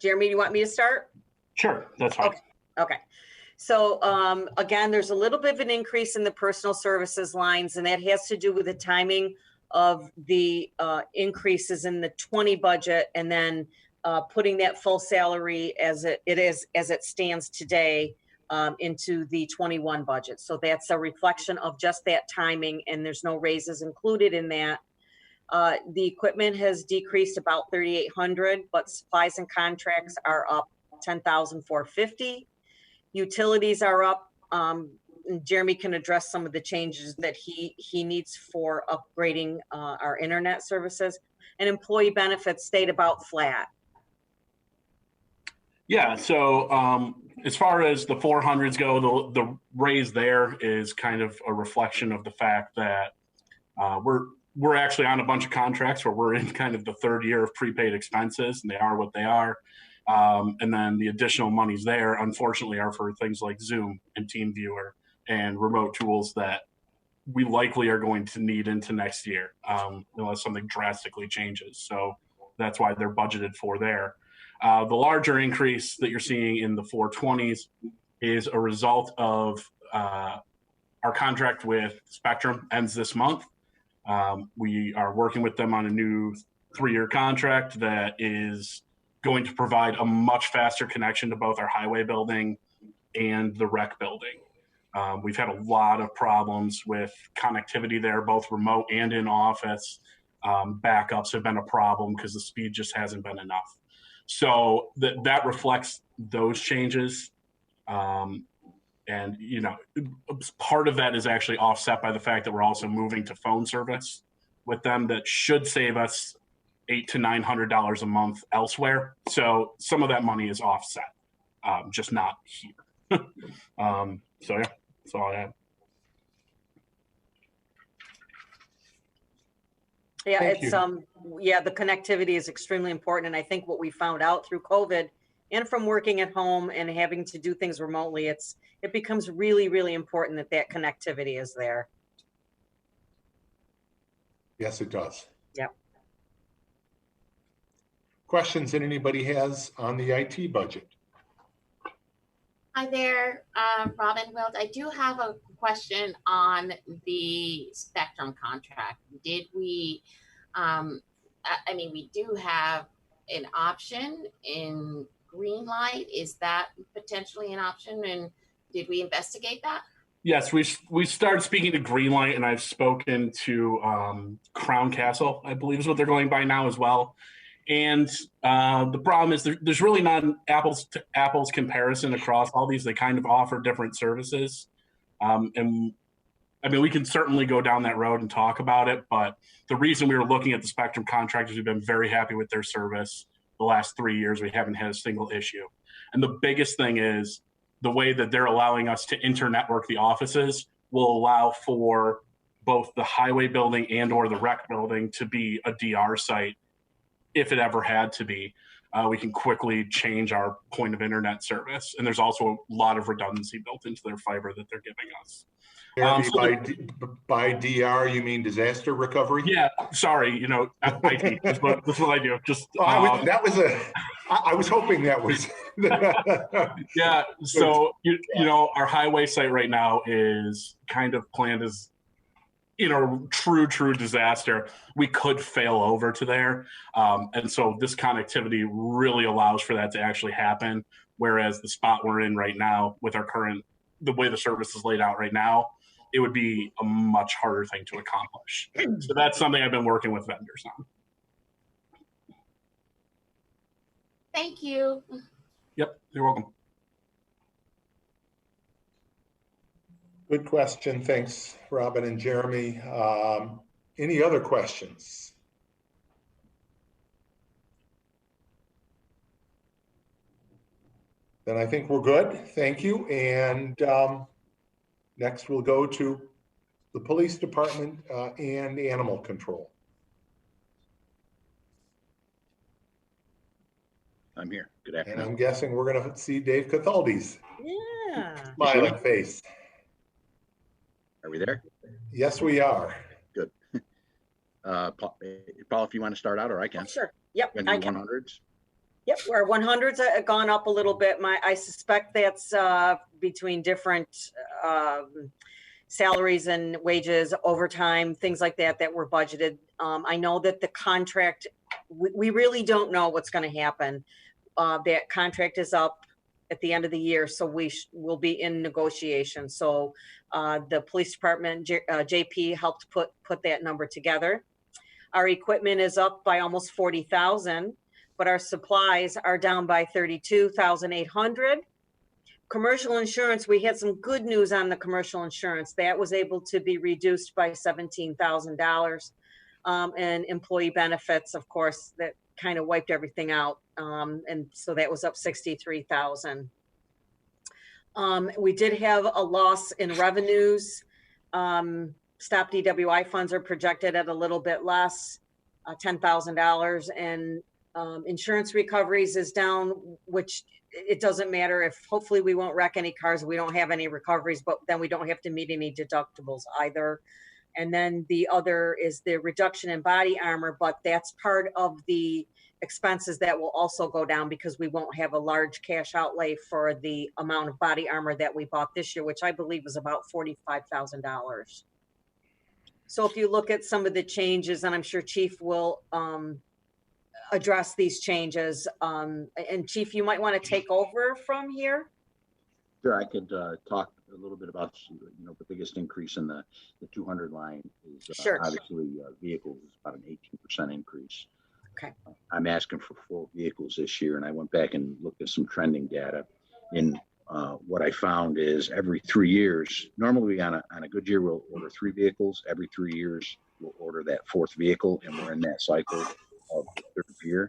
Jeremy, do you want me to start? Sure, that's fine. Okay. So again, there's a little bit of an increase in the personal services lines, and that has to do with the timing of the increases in the 20 budget, and then putting that full salary as it stands today into the 21 budget. So that's a reflection of just that timing, and there's no raises included in that. The equipment has decreased about 3,800, but supplies and contracts are up 10,450. Utilities are up. Jeremy can address some of the changes that he needs for upgrading our internet services, and employee benefits stayed about flat. Yeah, so as far as the 400s go, the raise there is kind of a reflection of the fact that we're actually on a bunch of contracts where we're in kind of the third year of prepaid expenses, and they are what they are. And then the additional monies there, unfortunately, are for things like Zoom and TeamViewer and remote tools that we likely are going to need into next year unless something drastically changes. So that's why they're budgeted for there. The larger increase that you're seeing in the 420s is a result of our contract with Spectrum ends this month. We are working with them on a new 3-year contract that is going to provide a much faster connection to both our highway building and the rec building. We've had a lot of problems with connectivity there, both remote and in office. Backups have been a problem because the speed just hasn't been enough. So that reflects those changes. And, you know, part of that is actually offset by the fact that we're also moving to phone service with them that should save us $800 to $900 a month elsewhere. So some of that money is offset, just not here. So yeah, that's all I have. Yeah, Thank it's you. yeah, the connectivity is extremely important, and I think what we found out through COVID and from working at home and having to do things remotely, it becomes really, really important that connectivity is there. Yes, it does. Yep. Questions that anybody has on the IT budget? Hi there, Robin Wilt. I do have a question on the Spectrum contract. Did we, I mean, we do have an option in green light. Is that potentially an option? And did we investigate that? Yes, we started speaking to Greenlight, and I've spoken to Crown Castle, I believe is what they're going by now as well. And the problem is there's really not an apples to apples comparison across all these. They kind of offer different services. And I mean, we can certainly go down that road and talk about it, but the reason we were looking at the Spectrum contract is we've been very happy with their service. The last 3 years, we haven't had a single issue. And the biggest thing is the way that they're allowing us to internetwork the offices will allow for both the highway building and or the rec building to be a DR site if it ever had to be. We can quickly change our point of internet service. And there's also a lot of redundancy built into their fiber that they're giving us. By DR, you mean disaster recovery? Yeah, sorry, you know, IT. That's what I do. Just I was hoping that was. Yeah, so you know, our highway site right now is kind of planned as, you know, true disaster. We could fail over to there, and so this connectivity really allows for that to actually happen. Whereas the spot we're in right now, with our the way the service is laid out right now, it would be a much harder thing to accomplish. So that's something I've been working with vendors on. Thank you. Yep, you're welcome. Good question. Thanks, Robin and Jeremy. Any other questions? Then I think we're good. Thank you. And next we'll go to the police department and animal control. I'm here. Good And I'm afternoon. guessing we're going to see Dave Cathaldi's Yeah. smiling face. Are we there? Yes, we are. Good. Paul, if you want to start out, or I can. Sure. Yep. Can I do can. 100s. Yep, where 100s have gone up a little bit. I suspect that's between different salaries and wages, overtime, things like that that were budgeted. I know that the contract, we really don't know what's going to happen. That contract is up at the end of the year, so we will be in negotiation. So the police department, JP helped put that number together. Our equipment is up by almost 40,000. But our supplies are down by 32,800. Commercial insurance, we had some good news on the commercial insurance. That was able to be reduced by $17,000. And employee benefits, of course, that kind of wiped everything out. And so that was up 63,000. We did have a loss in revenues. Stop DWI funds are projected at a little bit less, $10,000, and insurance recoveries is down, which it doesn't matter if hopefully we won't wreck any cars. We don't have any recoveries, but then we don't have to meet any deductibles either. And then the other is the reduction in body armor, but that's part of the expenses that will also go down because we won't have a large cash outlay for the amount of body armor that we bought this year, which I believe is about $45,000. So if you look at some of the changes, and I'm sure Chief will address these changes. And Chief, you might want to take over from here. Sure, I could talk a little bit about, the biggest increase in the 200 line is Sure. Obviously vehicles is about an 18% increase. Okay. I'm asking for 4 vehicles this year, and I went back and looked at some trending data. And what I found is every 3 years, normally on a good year, we'll order 3 vehicles. Every 3 years, we'll order that 4th vehicle, and we're in that cycle of the 3rd year.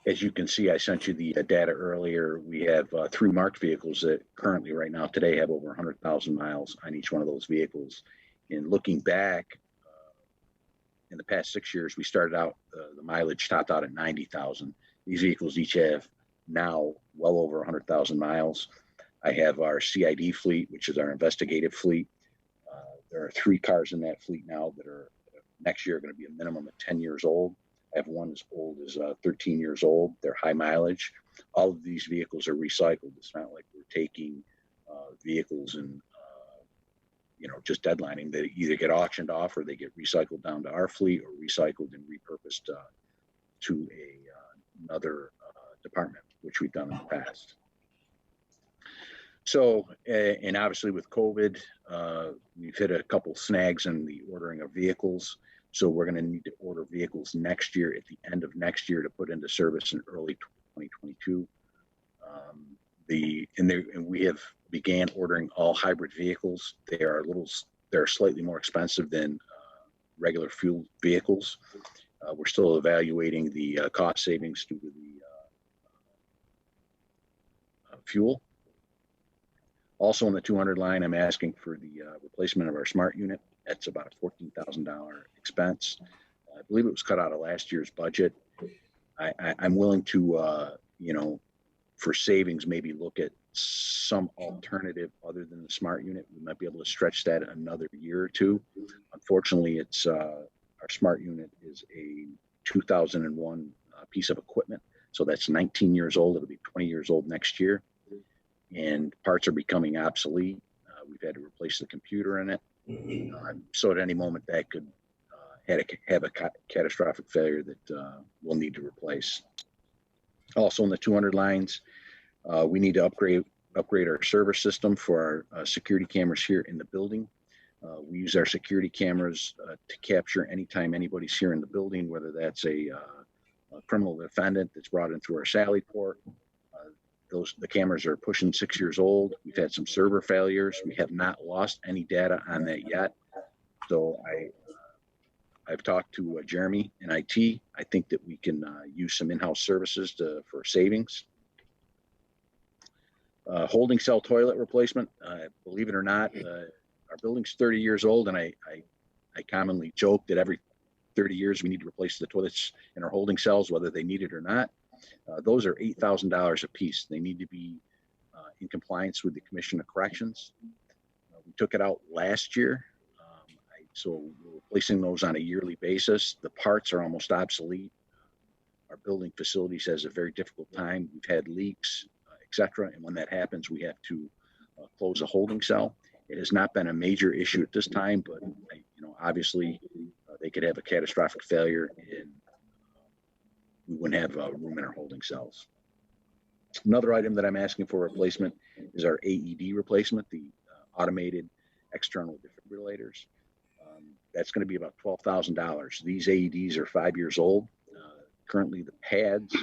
As you can see, I sent you the data earlier. We have 3 marked vehicles that currently right now today have over 100,000 miles on each one of those vehicles. And looking back in the past 6 years, we started out, the mileage topped out at 90,000. These vehicles each have now well over 100,000 miles. I have our CID fleet, which is our investigative fleet. There are 3 cars in that fleet now that are next year going to be a minimum of 10 years old. I have one as old as 13 years old. They're high mileage. All of these vehicles are recycled. It's not like we're taking vehicles and, just deadlining. They either get auctioned off or they get recycled down to our fleet or recycled and repurposed to another department, which we've done in the past. So, and obviously with COVID, we've hit a couple snags in the ordering of vehicles. So we're going to need to order vehicles next year at the end of next year to put into service in early 2022. And we have began ordering all hybrid vehicles. They're slightly more expensive than regular fuel vehicles. We're still evaluating the cost savings due to the fuel. Also in the 200 line, I'm asking for the replacement of our smart unit. That's about a $14,000 expense. I believe it was cut out of last year's budget. I'm willing to, for savings, maybe look at some alternative other than the smart unit. We might be able to stretch that another year or 2. Unfortunately, it's our smart unit is a 2001 piece of equipment. So that's 19 years old. It'll be 20 years old next year. And parts are becoming obsolete. We've had to replace the computer in it. So at any moment that could have a catastrophic failure that we'll need to replace. Also in the 200 lines, we need to upgrade our server system for our security cameras here in the building. We use our security cameras to capture anytime anybody's here in the building, whether that's a criminal defendant that's brought in through our Sally port. The cameras are pushing 6 years old. We've had some server failures. We have not lost any data on that yet. So I've talked to Jeremy in IT. I think that we can use some in-house services for savings. Holding cell toilet replacement. Believe it or not, our building's 30 years old, and I commonly joke that every 30 years we need to replace the toilets in our holding cells, whether they need it or not. Those are $8,000 a piece. They need to be in compliance with the Commission of Corrections. We took it out last year, so we're replacing those on a yearly basis. The parts are almost obsolete. Our building facilities has a very difficult time. We've had leaks, etc. And when that happens, we have to close a holding cell. It has not been a major issue at this time, but obviously they could have a catastrophic failure and we wouldn't have room in our holding cells. Another item that I'm asking for replacement is our AED replacement, the automated external defibrillators. That's going to be about $12,000. These AEDs are 5 years old. Currently, the pads,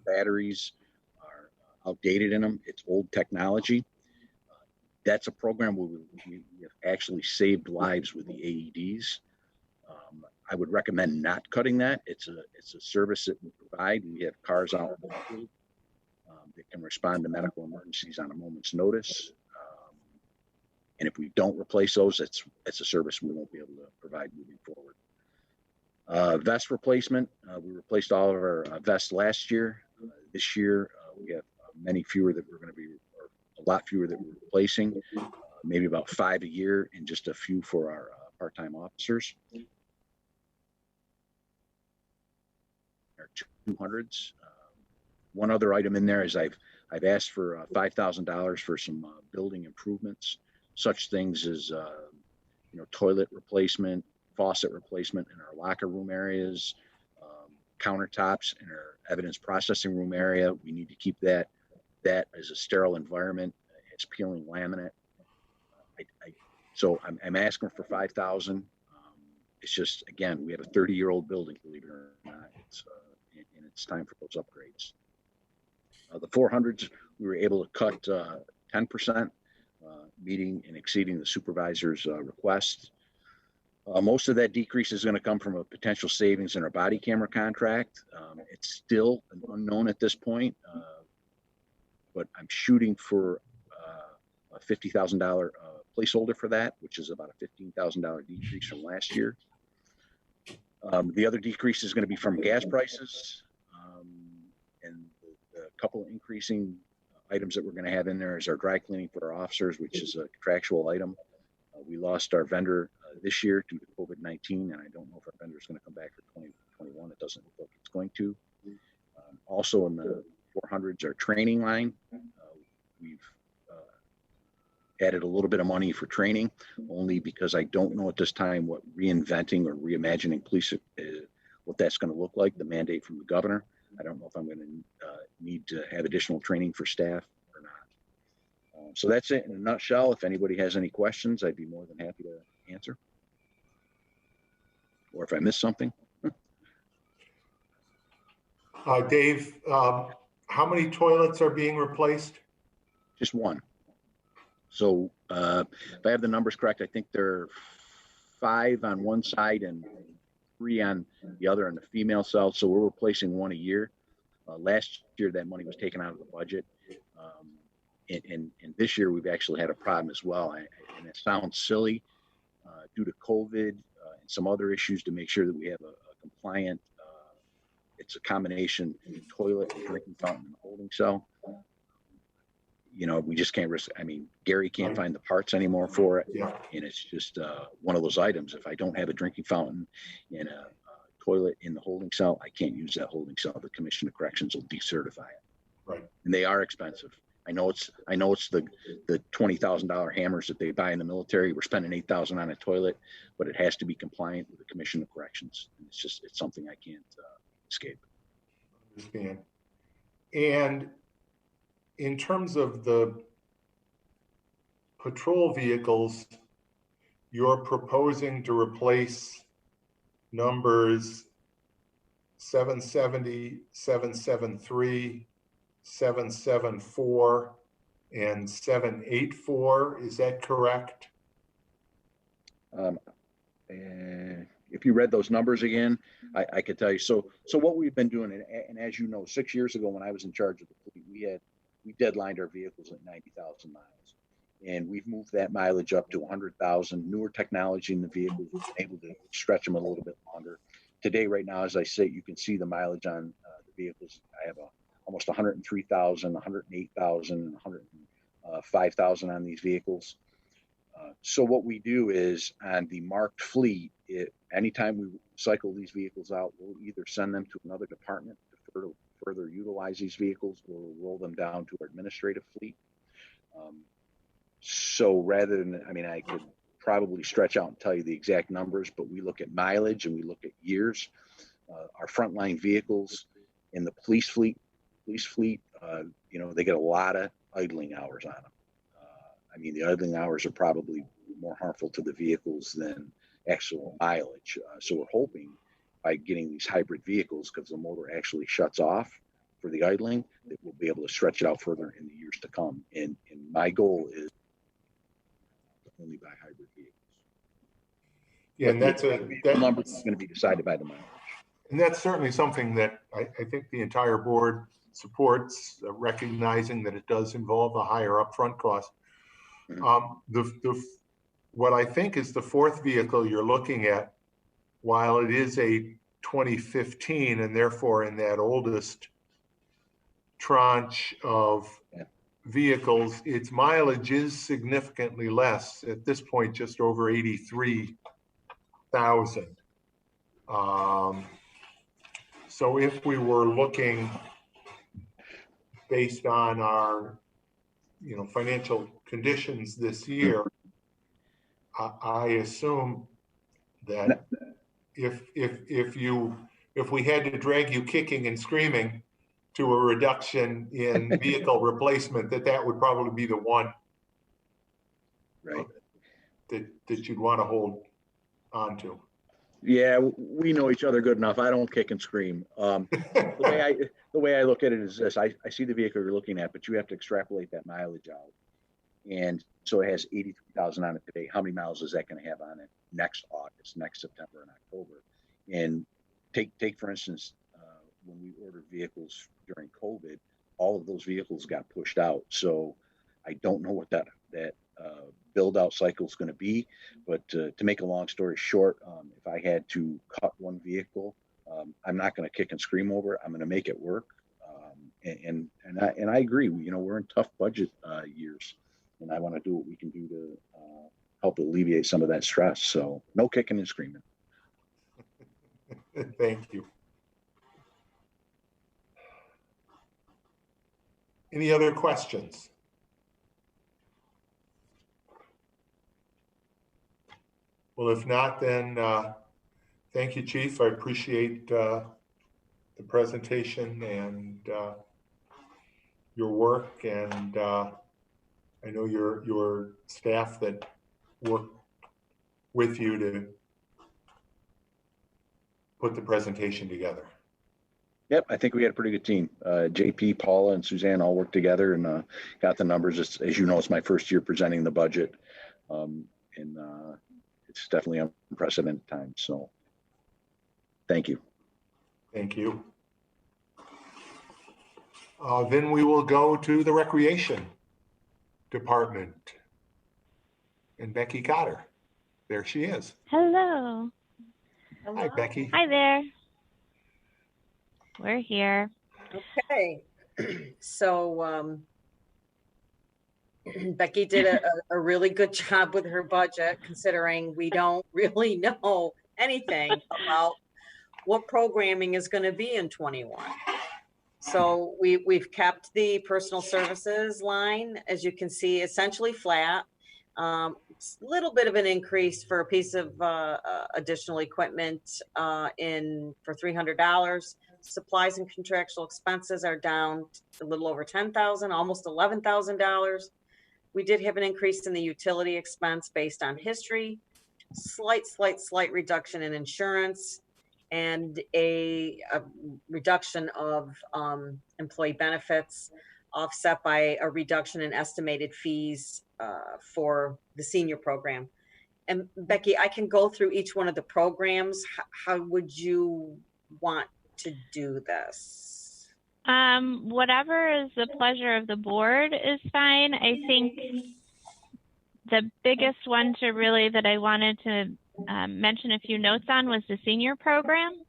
batteries are outdated in them. It's old technology. That's a program where we have actually saved lives with the AEDs. I would recommend not cutting that. It's a service that we provide. We have cars out in the field that can respond to medical emergencies on a moment's notice. And if we don't replace those, it's a service we won't be able to provide moving forward. Vest replacement. We replaced all of our vests last year. This year, we have many fewer that we're going to be, or a lot fewer that we're replacing. Maybe about 5 a year and just a few for our part-time officers. Our 200s. One other item in there is I've asked for $5,000 for some building improvements, such things as toilet replacement, faucet replacement in our locker room areas, countertops in our evidence processing room area. We need to keep that as a sterile environment. It's peeling laminate. So I'm asking for $5,000. It's just, again, we have a 30-year-old building, believe it or not. And it's time for those upgrades. The 400s, we were able to cut 10%, meeting and exceeding the supervisor's request. Most of that decrease is going to come from a potential savings in our body camera contract. It's still an unknown at this point, but I'm shooting for a $50,000 placeholder for that, which is about a $15,000 decrease from last year. The other decrease is going to be from gas prices, and the couple of increasing items that we're going to have in there is our dry cleaning for our officers, which is a contractual item. We lost our vendor this year due to COVID-19, and I don't know if our vendor is going to come back for 2021. It doesn't look like it's going to. Also in the 400s, our training line, we've added a little bit of money for training, only because I don't know at this time what reinventing or reimagining police, what that's going to look like, the mandate from the governor. I don't know if I'm going to need to have additional training for staff or not. So that's it in a nutshell. If anybody has any questions, I'd be more than happy to answer. Or if I missed something. Dave, how many toilets are being replaced? Just one. So if I have the numbers correct, I think there are 5 on one side and 3 on the other on the female cell. So we're replacing one a year. Last year, that money was taken out of the budget. And this year, we've actually had a problem as well. And it sounds silly due to COVID and some other issues to make sure that we have a compliant, it's a combination toilet and drinking fountain and holding cell. We just can't risk. I mean, Gary can't find the parts anymore for it. Yeah. And it's just one of those items. If I don't have a drinking fountain and a toilet in the holding cell, I can't use that holding cell. The Commission of Corrections will decertify it. Right. And they are expensive. I know it's the $20,000 hammers that they buy in the military. We're spending $8,000 on a toilet, but it has to be compliant with the Commission of Corrections. And it's something I can't escape. Understand. And in terms of the patrol vehicles, you're proposing to replace numbers 770, 773, 774, and 784. Is that correct? if you read those numbers again, I could tell you. So what we've been doing, and as you know, 6 years ago when I was in charge of the fleet, we deadlined our vehicles at 90,000 miles. And we've moved that mileage up to 100,000. Newer technology in the vehicles, we've been able to stretch them a little bit longer. Today, right now, as I say, you can see the mileage on the vehicles. I have almost 103,000, 108,000, 105,000 on these vehicles. So what we do is on the marked fleet, anytime we cycle these vehicles out, we'll either send them to another department to further utilize these vehicles, or we'll roll them down to our administrative fleet. So rather than, I could probably stretch out and tell you the exact numbers, but we look at mileage and we look at years. Our frontline vehicles in the police fleet, they get a lot of idling hours on them. The idling hours are probably more harmful to the vehicles than actual mileage. So we're hoping by getting these hybrid vehicles, because the motor actually shuts off for the idling, that we'll be able to stretch it out further in the years to come. And my goal is only buy hybrid vehicles. Yeah, and that's the number is going to be decided by the mileage. And that's certainly something that I think the entire board supports, recognizing that it does involve a higher upfront cost. What I think is the fourth vehicle you're looking at, while it is a 2015 and therefore in that oldest tranche of vehicles, its mileage is significantly less at this point, just over 83,000. So if we were looking based on our, financial conditions this year, I assume that if we had to drag you kicking and screaming to a reduction in vehicle replacement, that would probably be the one, right, that you'd want to hold on to. Yeah, we know each other good enough. I don't kick and scream. The way I look at it is this: I see the vehicle you're looking at, but you have to extrapolate that mileage out. And so it has 83,000 on it today. How many miles is that going to have on it next August, next September, and October? And take for instance, when we ordered vehicles during COVID, all of those vehicles got pushed out. So I don't know what that build out cycle is going to be. But to make a long story short, if I had to cut one vehicle, I'm not going to kick and scream over it. I'm going to make it work. And I agree. We're in tough budget years, and I want to do what we can do to help alleviate some of that stress. So no kicking and screaming. Thank you. Any other questions? Well, if not, then thank you, Chief. I appreciate the presentation and your work, and I know your staff that work with you to put the presentation together. Yep, I think we had a pretty good team. JP, Paula, and Suzanne all worked together and got the numbers. As you know, it's my first year presenting the budget, and it's definitely unprecedented time. So, thank you. Thank you. Then we will go to the Recreation Department. And Becky Cotter. There she is. Hello. Hi, Becky. Hi there. We're here. Okay. So Becky did a really good job with her budget, considering we don't really know anything about what programming is going to be in 21. So we've kept the personal services line, as you can see, essentially flat. Little bit of an increase for a piece of additional equipment for $300. Supplies and contractual expenses are down a little over $10,000, almost $11,000. We did have an increase in the utility expense based on history, slight reduction in insurance, and a reduction of employee benefits, offset by a reduction in estimated fees for the senior program. And Becky, I can go through each one of the programs. How would you want to do this? Whatever is the pleasure of the board is fine. I think the biggest one that I wanted to mention a few notes on was the senior program,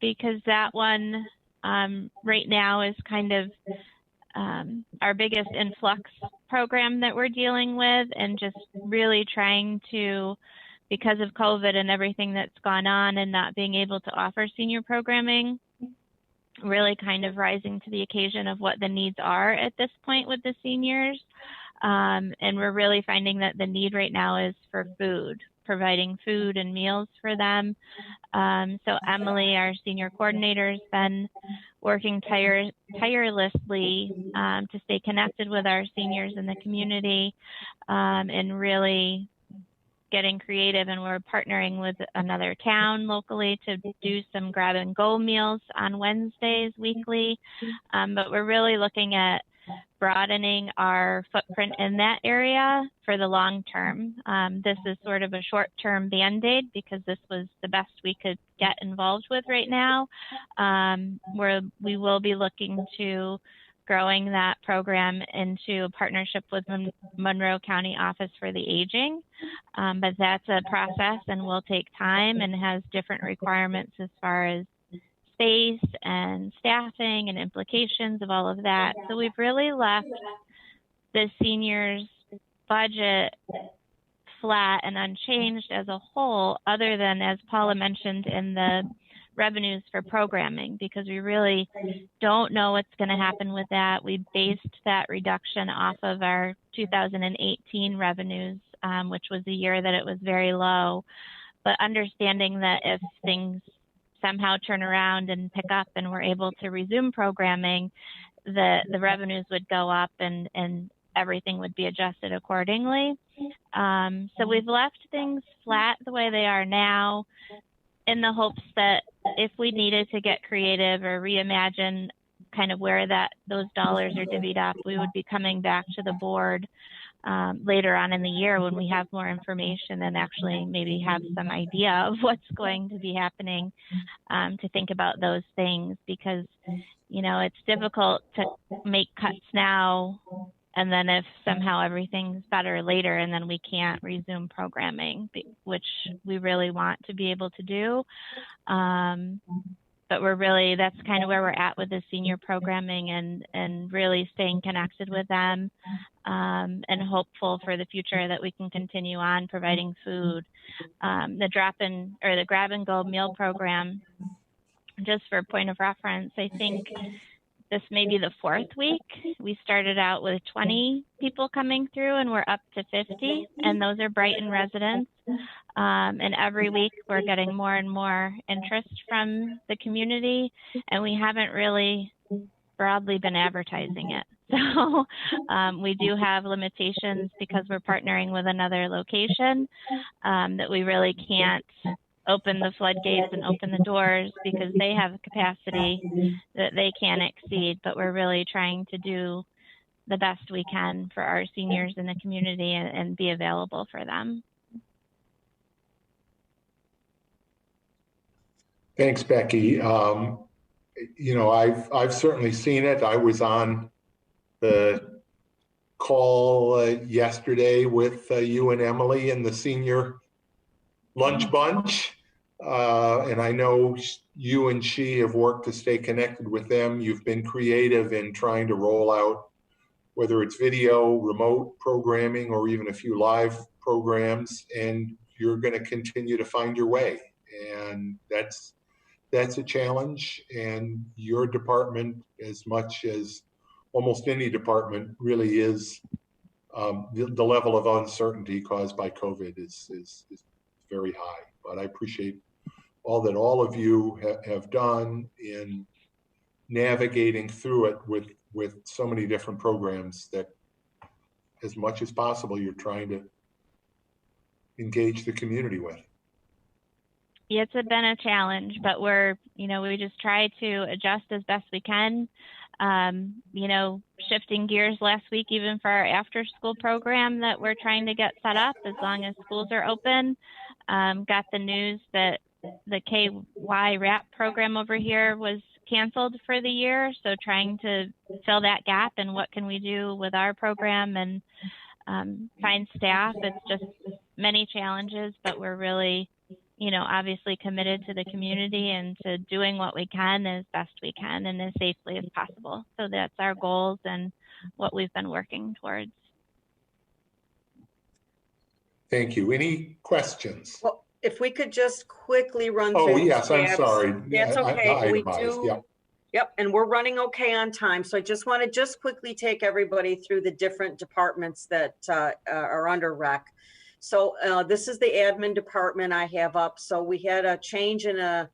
because that one right now is kind of our biggest influx program that we're dealing with, and just really trying to, because of COVID and everything that's gone on and not being able to offer senior programming, really kind of rising to the occasion of what the needs are at this point with the seniors. And we're really finding that the need right now is for food, providing food and meals for them. So Emily, our senior coordinator, has been working tirelessly to stay connected with our seniors in the community, and really getting creative. And we're partnering with another town locally to do some grab and go meals on Wednesdays weekly. But we're really looking at broadening our footprint in that area for the long term. This is sort of a short-term Band-Aid because this was the best we could get involved with right now. Where we will be looking to growing that program into a partnership with Monroe County Office for the Aging. But that's a process and will take time and has different requirements as far as space and staffing and implications of all of that. So we've really left the seniors budget flat and unchanged as a whole, other than, as Paula mentioned, in the revenues for programming, because we really don't know what's going to happen with that. We based that reduction off of our 2018 revenues, which was a year that it was very low, but understanding that if things somehow turn around and pick up and we're able to resume programming, the revenues would go up and everything would be adjusted accordingly. So we've left things flat the way they are now, in the hopes that if we needed to get creative or reimagine kind of where those dollars are divvied up, we would be coming back to the board later on in the year when we have more information and actually maybe have some idea of what's going to be happening, to think about those things, because, you know, it's difficult to make cuts now and then if somehow everything's better later and then we can't resume programming, which we really want to be able to do. But that's kind of where we're at with the senior programming, and really staying connected with them, and hopeful for the future that we can continue on providing food. The grab and go meal program, just for point of reference, I think this may be the 4th week. We started out with 20 people coming through and we're up to 50, and those are Brighton residents. And every week we're getting more and more interest from the community, and we haven't really broadly been advertising it. So we do have limitations because we're partnering with another location, that we really can't open the floodgates and open the doors because they have a capacity that they can't exceed. But we're really trying to do the best we can for our seniors in the community and be available for them. Thanks, Becky. You know, I've certainly seen it. I was on the call yesterday with you and Emily and the senior lunch bunch. And I know you and she have worked to stay connected with them. You've been creative in trying to roll out, whether it's video, remote programming, or even a few live programs, and you're going to continue to find your way. And that's a challenge. And your department, as much as almost any department, really is the level of uncertainty caused by COVID is very high. But I appreciate all that all of you have done in navigating through it with so many different programs that, as much as possible, you're trying to engage the community with. It's been a challenge, but we just try to adjust as best we can. You know, shifting gears last week, even for our after school program that we're trying to get set up as long as schools are open. Got the news that the KY RAP program over here was canceled for the year. So trying to fill that gap and what can we do with our program and find staff. It's just many challenges, but we're really, you know, obviously committed to the community and to doing what we can as best we can and as safely as possible. So that's our goals and what we've been working towards. Thank you. Any questions? Well, if we could just quickly run through. Oh, yes, I'm Jab's. sorry. That's okay. We Itemized, do. yeah. Yep, and we're running okay on time. So I just want to just quickly take everybody through the different departments that are under rec. So this is the admin department I have up. So we had a change in a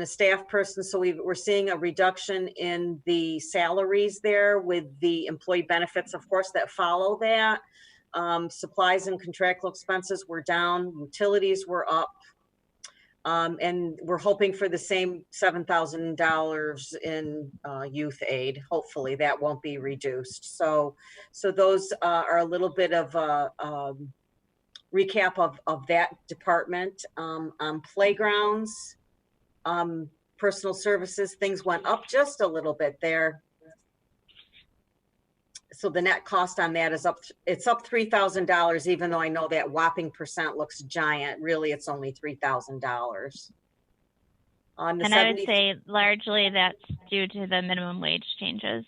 staff person. So we're seeing a reduction in the salaries there with the employee benefits, of course, that follow that. Supplies and contractual expenses were down, utilities were up. And we're hoping for the same $7,000 in youth aid. Hopefully that won't be reduced. So those are a little bit of a recap of that department. On playgrounds, personal services, things went up just a little bit there. So the net cost on that is up, it's up $3,000, even though I know that whopping percent looks giant. Really, it's only $3,000. And I would say largely that's due to the minimum wage changes.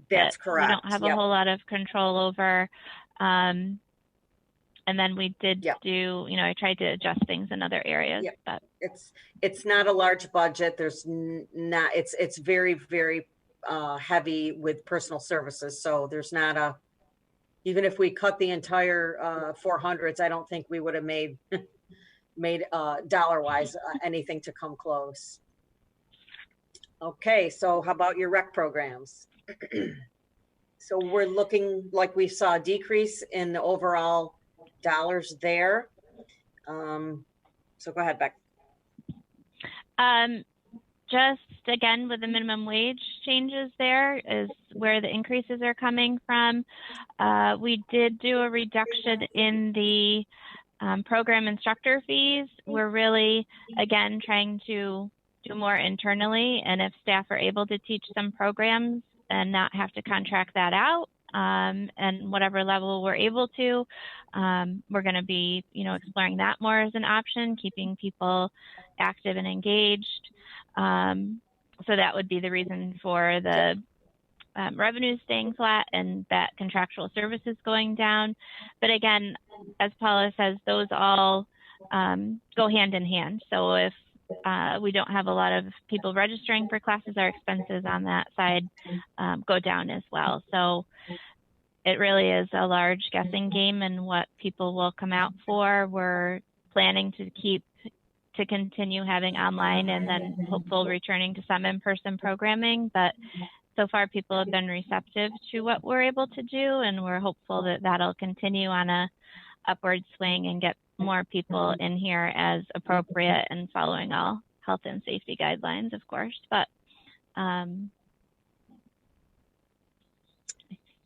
That's correct. We don't have a whole lot of control over. And then we did do, you know, I tried to adjust things in other areas, but it's not a large budget. There's not, it's very, very heavy with personal services. So there's not even if we cut the entire 400s, I don't think we would have made dollar wise anything to come close. Okay, so how about your rec programs? So we're looking like we saw a decrease in the overall dollars there. So go ahead, Beck. Just again, with the minimum wage changes, there is where the increases are coming from. We did do a reduction in the program instructor fees. We're really, again, trying to do more internally. And if staff are able to teach some programs and not have to contract that out, and whatever level we're able to, we're going to be, you know, exploring that more as an option, keeping people active and engaged. So that would be the reason for the revenues staying flat and that contractual services going down. But again, as Paula says, those all go hand in hand. So if we don't have a lot of people registering for classes, our expenses on that side go down as well. So it really is a large guessing game and what people will come out for. We're planning to continue having online and then hopeful returning to some in-person programming. But so far people have been receptive to what we're able to do, and we're hopeful that that'll continue on a upward swing and get more people in here as appropriate and following all health and safety guidelines, of course. But I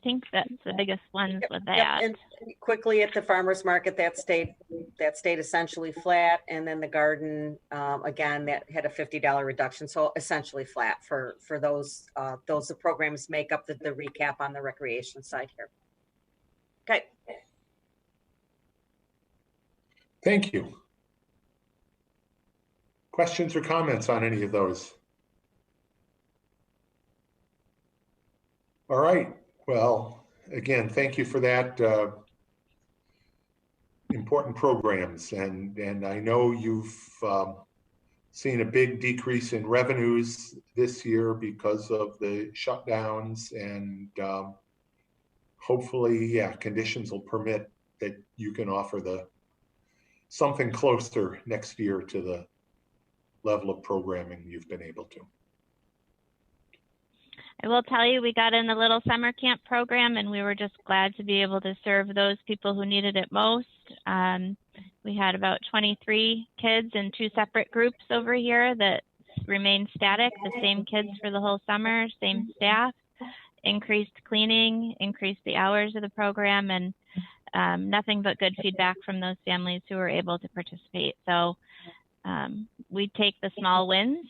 think that's the biggest ones with that. And quickly at the farmers market, that stayed essentially flat, and then the garden again that had a $50 reduction, so essentially flat for those programs make up the recap on the recreation side here. Okay. Thank you. Questions or comments on any of those? All right. Well, again, thank you for that important programs. And I know you've seen a big decrease in revenues this year because of the shutdowns, and hopefully, conditions will permit that you can offer something closer next year to the level of programming you've been able to. I will tell you, we got in a little summer camp program, and we were just glad to be able to serve those people who needed it most. We had about 23 kids in 2 separate groups over here that remained static, the same kids for the whole summer, same staff. increased cleaning, increased the hours of the program, and nothing but good feedback from those families who were able to participate. So we take the small wins,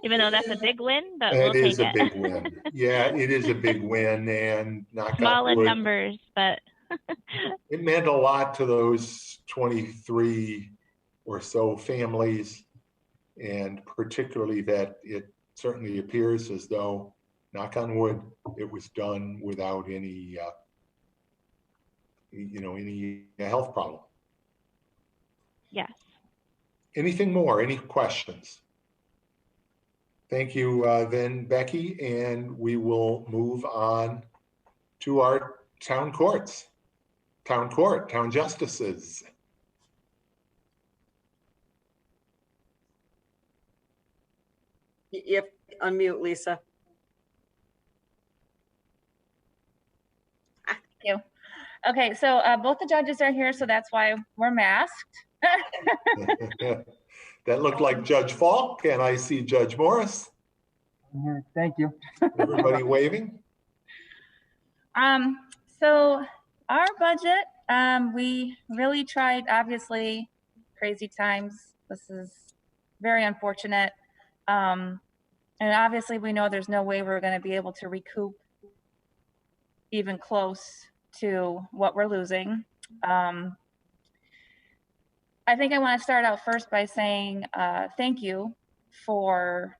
even though that's a big win, but we'll take it. It is a big win. Yeah, it is a big win, and knock Small on in wood, numbers, but it meant a lot to those 23 or so families, and particularly that it certainly appears as though, knock on wood, it was done without any, any health problem. yes. Anything more? Any questions? Thank you, then, Becky, and we will move on to our town courts, town justices. Yep, unmute, Lisa. Thank you. Okay, so both the judges are here, so that's why we're masked. That looked like Judge Falk, and I see Judge Morris. Thank you. Everybody waving? So our budget, we really tried, obviously, crazy times. This is very unfortunate. And obviously we know there's no way we're going to be able to recoup even close to what we're losing. I think I want to start out first by saying thank you for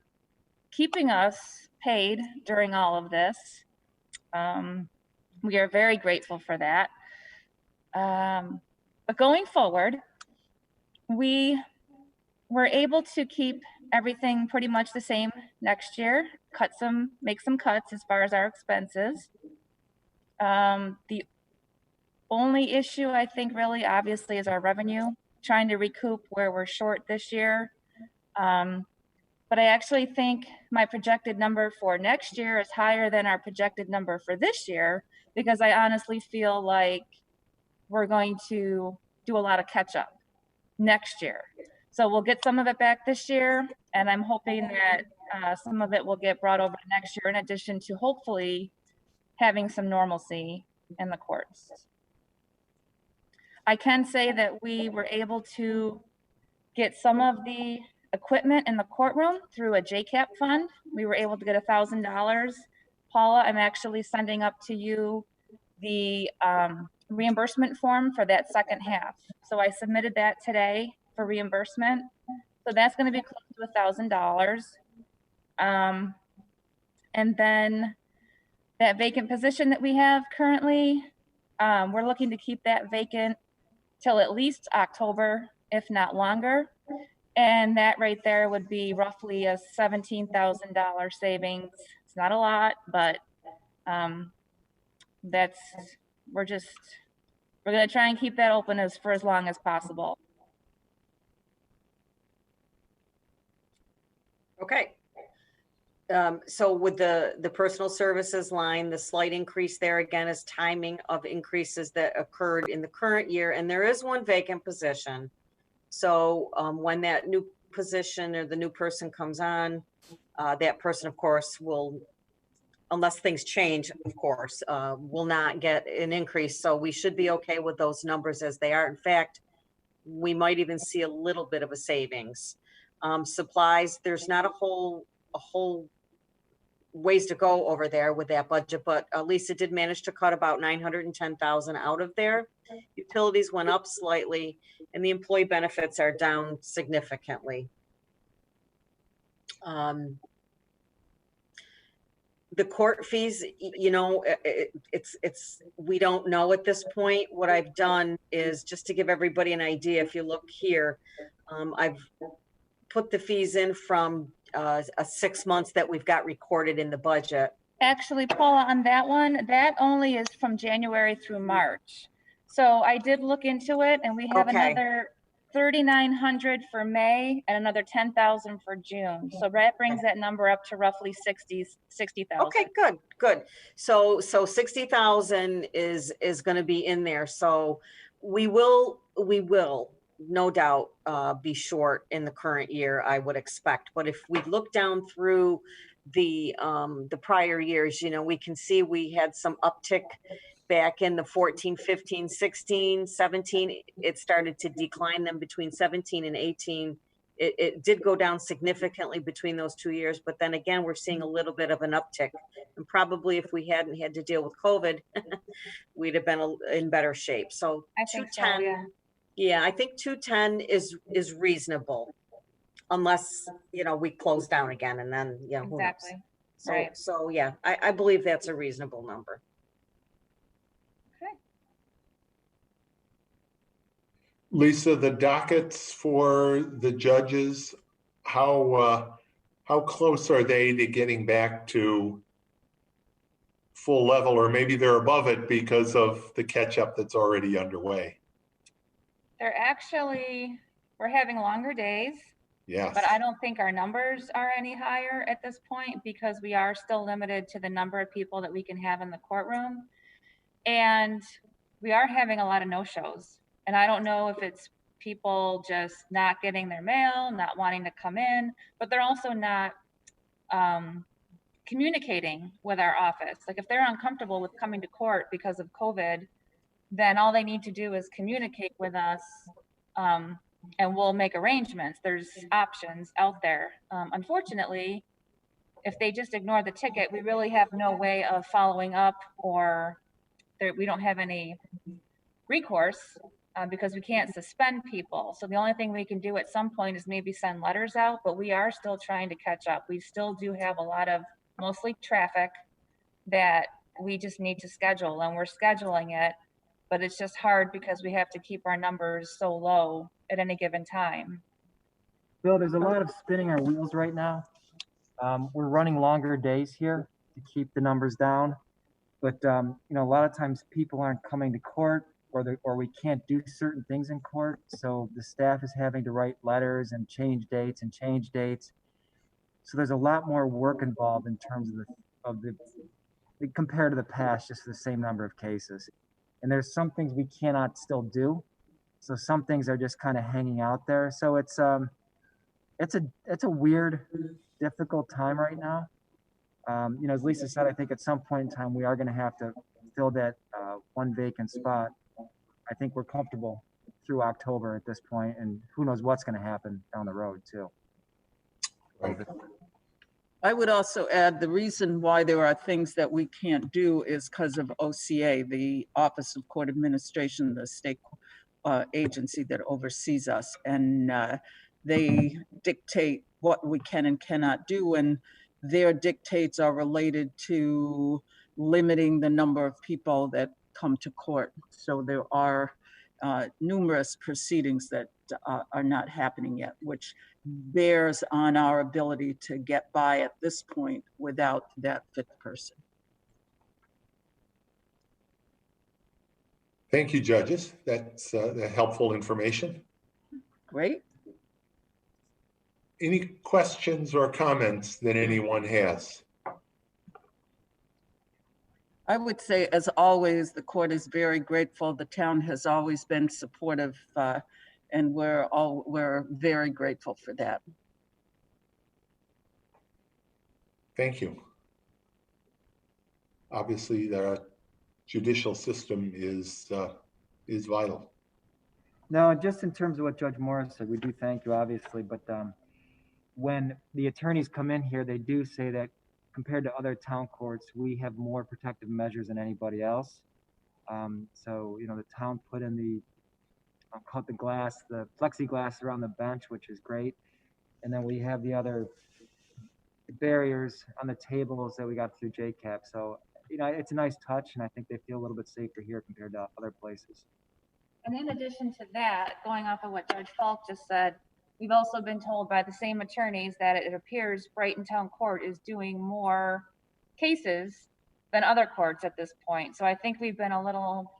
keeping us paid during all of this. We are very grateful for that. But going forward, we were able to keep everything pretty much the same next year, make some cuts as far as our expenses. The only issue I think really obviously is our revenue, trying to recoup where we're short this year. But I actually think my projected number for next year is higher than our projected number for this year, because I honestly feel like we're going to do a lot of catch up next year. So we'll get some of it back this year, and I'm hoping that some of it will get brought over to next year, in addition to hopefully having some normalcy in the courts. I can say that we were able to get some of the equipment in the courtroom through a JCAP fund. We were able to get $1,000. Paula, I'm actually sending up to you the reimbursement form for that second half. So I submitted that today for reimbursement. So that's going to be close to $1,000. And then that vacant position that we have currently, we're looking to keep that vacant till at least October, if not longer. And that right there would be roughly a $17,000 savings. It's not a lot, but we're going to try and keep that open for as long as possible. Okay. So with the personal services line, the slight increase there again is timing of increases that occurred in the current year. And there is one vacant position. So when that new position or the new person comes on, that person, of course, will, unless things change, of course, will not get an increase. So we should be okay with those numbers as they are. In fact, we might even see a little bit of a savings. Supplies, there's not a whole ways to go over there with that budget, but Lisa did manage to cut about $910,000 out of there. Utilities went up slightly, and the employee benefits are down significantly. The court fees, you know, we don't know at this point. What I've done is, just to give everybody an idea, if you look here, I've put the fees in from 6 months that we've got recorded in the budget. Actually, Paula, on that one, that only is from January through March. So I did look into it, and we have another 3,900 for May and another 10,000 for June. So that brings that number up to roughly 60,000. Okay, good. So 60,000 is going to be in there. So we will no doubt be short in the current year, I would expect. But if we look down through the prior years. You know, we can see we had some uptick back in the 14, 15, 16, 17. It started to decline then between 17 and 18. It did go down significantly between those 2 years, but then again, we're seeing a little bit of an uptick. And probably if we hadn't had to deal with COVID, we'd have been in better shape. So I think so, 210, yeah. yeah, I think 210 is reasonable, unless, you know, we close down again and then, you know, who knows? Exactly. So, Right. so yeah, I believe that's a reasonable number. Okay. Lisa, the dockets for the judges, how close are they to getting back to full level, or maybe they're above it because of the catch up that's already underway? They're actually, we're having longer days, Yes. but I don't think our numbers are any higher at this point because we are still limited to the number of people that we can have in the courtroom. And we are having a lot of no-shows. And I don't know if it's people just not getting their mail, not wanting to come in, but they're also not communicating with our office. Like if they're uncomfortable with coming to court because of COVID, then all they need to do is communicate with us, and we'll make arrangements. There's options out there. Unfortunately, if they just ignore the ticket, we really have no way of following up, or we don't have any recourse because we can't suspend people. So the only thing we can do at some point is maybe send letters out, but we are still trying to catch up. We still do have a lot of mostly traffic that we just need to schedule, and we're scheduling it, but it's just hard because we have to keep our numbers so low at any given time. Bill, there's a lot of spinning our wheels right now. We're running longer days here to keep the numbers down, but you know, a lot of times people aren't coming to court, or we can't do certain things in court, so the staff is having to write letters and change dates. So there's a lot more work involved in terms of the compared to the past, just the same number of cases. And there's some things we cannot still do. So some things are just kind of hanging out there. So it's a weird, difficult time right now. You know, as Lisa said, I think at some point in time we are going to have to fill that one vacant spot. I think we're comfortable through October at this point, and who knows what's going to happen down the road too. Right. I would also add the reason why there are things that we can't do is because of OCA, the Office of Court Administration, the state agency that oversees us. And they dictate what we can and cannot do. And their dictates are related to limiting the number of people that come to court. So there are numerous proceedings that are not happening yet, which bears on our ability to get by at this point without that fifth person. Thank you, judges. That's helpful information. Great. Any questions or comments that anyone has? I would say, as always, the court is very grateful. The town has always been supportive, and we're very grateful for that. Thank you. Obviously, the judicial system is vital. No, just in terms of what Judge Morris said, we do thank you, obviously, but when the attorneys come in here, they do say that compared to other town courts, we have more protective measures than anybody else. So, you know, the town put in the plexiglass around the bench, which is great. And then we have the other barriers on the tables that we got through JCAP. So, you know, it's a nice touch, and I think they feel a little bit safer here compared to other places. And in addition to that, going off of what Judge Falk just said, we've also been told by the same attorneys that it appears Brighton Town Court is doing more cases than other courts at this point. So I think we've been a little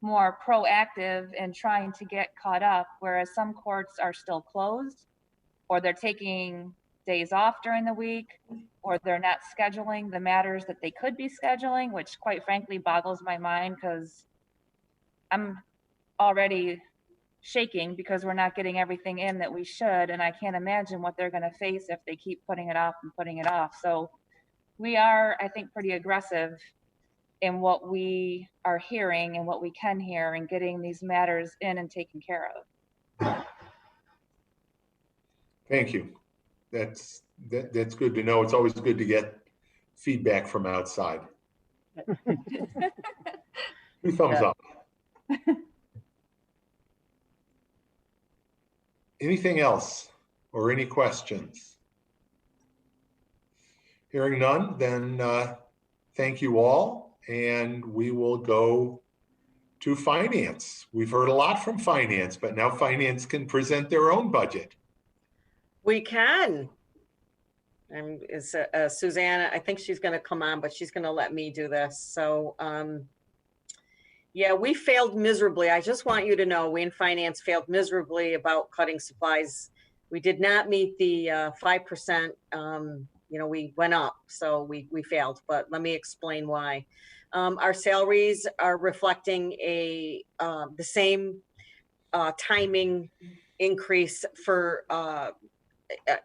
more proactive in trying to get caught up, whereas some courts are still closed, or they're taking days off during the week, or they're not scheduling the matters that they could be scheduling, which quite frankly boggles my mind because I'm already shaking because we're not getting everything in that we should, and I can't imagine what they're going to face if they keep putting it off and putting it off. So we are, I think, pretty aggressive in what we are hearing and what we can hear and getting these matters in and taken care of. Thank you. That's good to know. It's always good to get feedback from outside. 2 thumbs up. Anything else or any questions? Hearing none, then thank you all, and we will go to finance. We've heard a lot from finance, but now finance can present their own budget. We can. And it's Susanna, I think she's going to come on, but she's going to let me do this. So, yeah, we failed miserably. I just want you to know we in finance failed miserably about cutting supplies. We did not meet the 5%. You know, we went up, so we failed, but let me explain why. Our salaries are reflecting the same timing increase for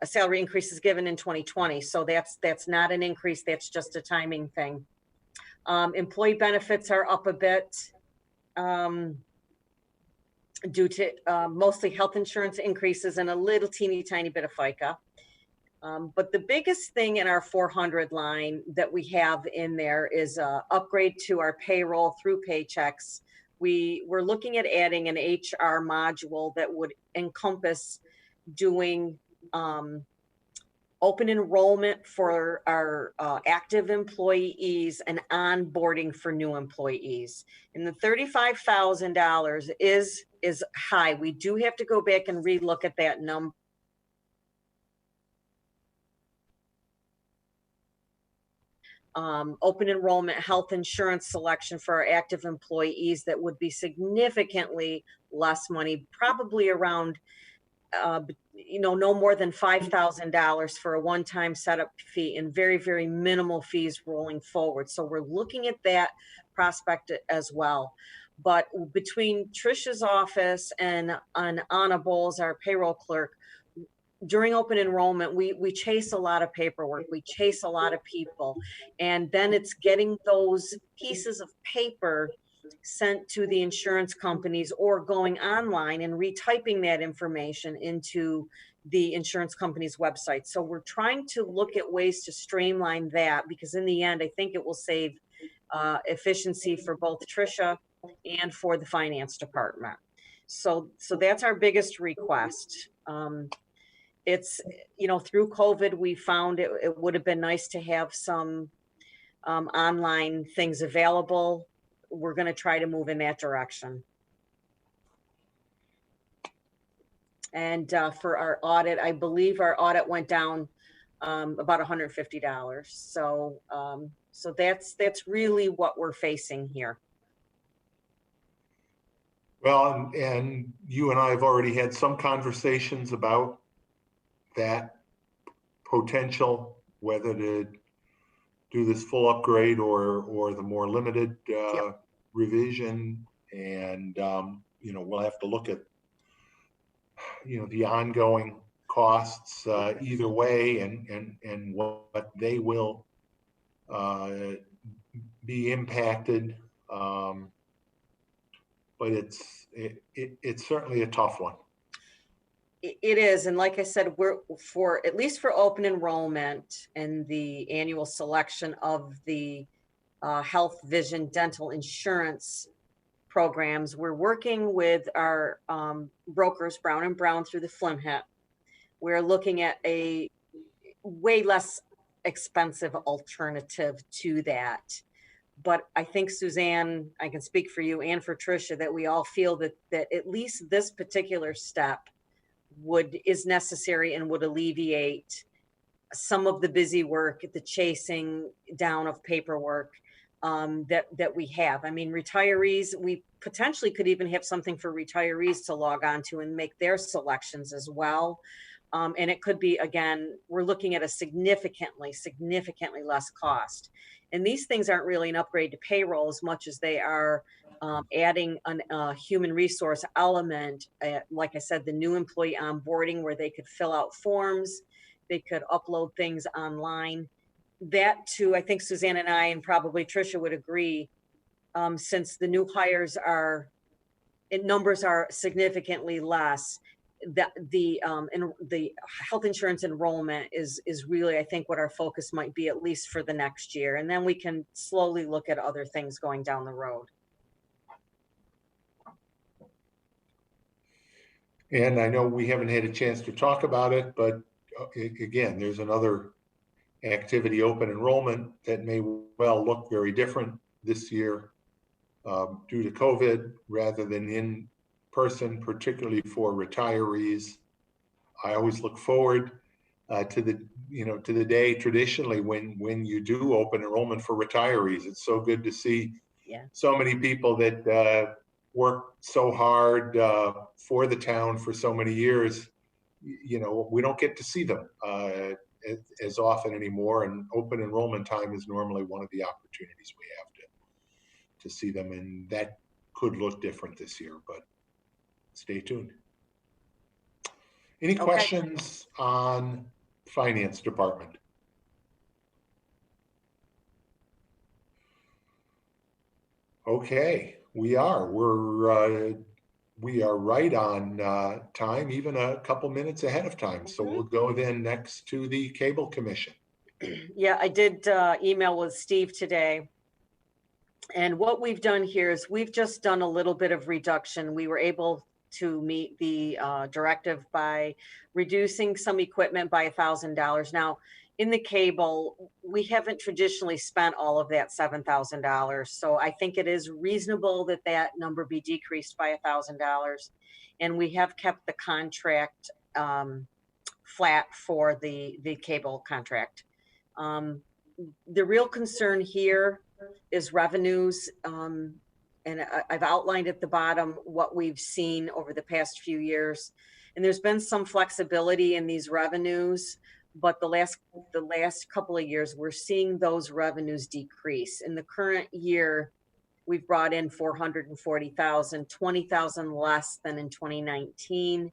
a salary increase is given in 2020. So that's not an increase. That's just a timing thing. Employee benefits are up a bit due to mostly health insurance increases and a little teeny tiny bit of FICA. But the biggest thing in our 400 line that we have in there is upgrade to our payroll through paychecks. We're looking at adding an HR module that would encompass doing open enrollment for our active employees and onboarding for new employees. And the $35,000 is high. We do have to go back and relook at that number. Open enrollment health insurance selection for our active employees that would be significantly less money, probably around you know, no more than $5,000 for a one-time setup fee and very, very minimal fees rolling forward. So we're looking at that prospect as well. But between Trisha's office and Anna Bowles, our payroll clerk, during open enrollment, we chase a lot of paperwork, we chase a lot of people, and then it's getting those pieces of paper sent to the insurance companies or going online and retyping that information into the insurance company's website. So we're trying to look at ways to streamline that, because in the end, I think it will save efficiency for both Trisha and for the finance department. So that's our biggest request. It's, you know, through COVID, we found it would have been nice to have some online things available. We're going to try to move in that direction. And for our audit, I believe our audit went down about $150. So so that's really what we're facing here. Well, and you and I have already had some conversations about that potential, whether to do this full upgrade or the more limited revision. And, you know, we'll have to look at, you know, the ongoing costs either way and what they will be impacted. But it's certainly a tough one. It is, and like I said, we're at least for open enrollment and the annual selection of the health, vision, dental insurance programs, we're working with our brokers, Brown and Brown, through the FLMHIT. We're looking at a way less expensive alternative to that. But I think, Suzanne, I can speak for you and for Tricia, that we all feel that at least this particular step is necessary and would alleviate some of the busy work, the chasing down of paperwork that we have. I mean, retirees, we potentially could even have something for retirees to log on to and make their selections as well. And it could be, again, we're looking at a significantly less cost. And these things aren't really an upgrade to payroll as much as they are adding a human resource element. Like I said, the new employee onboarding where they could fill out forms, they could upload things online. that too, I think Suzanne and I, and probably Tricia would agree, since the new hires are, in numbers are significantly less, that the health insurance enrollment is really, I think, what our focus might be, at least for the next year. And then we can slowly look at other things going down the road. And I know we haven't had a chance to talk about it, but again, there's another activity, open enrollment, that may well look very different this year due to COVID rather than in person, particularly for retirees. I always look forward to the day traditionally when you do open enrollment for retirees. It's so good to see so many people that worked so hard for the town for so many years. We don't get to see them as often anymore, and open enrollment time is normally one of the opportunities we have to see them, and that could look different this year, but stay tuned. Any questions on finance department? Okay, we are right on time, even a couple minutes ahead of time. So we'll go then next to the Cable Commission. Yeah, I did email with Steve today. And what we've done here is we've just done a little bit of reduction. We were able to meet the directive by reducing some equipment by $1,000. Now, in the cable, we haven't traditionally spent all of that $7,000. So I think it is reasonable that that number be decreased by $1,000. And we have kept the contract flat for the cable contract. The real concern here is revenues, and I've outlined at the bottom what we've seen over the past few years. And there's been some flexibility in these revenues, but the last couple of years, we're seeing those revenues decrease. In the current year, we've brought in 440,000, 20,000 less than in 2019.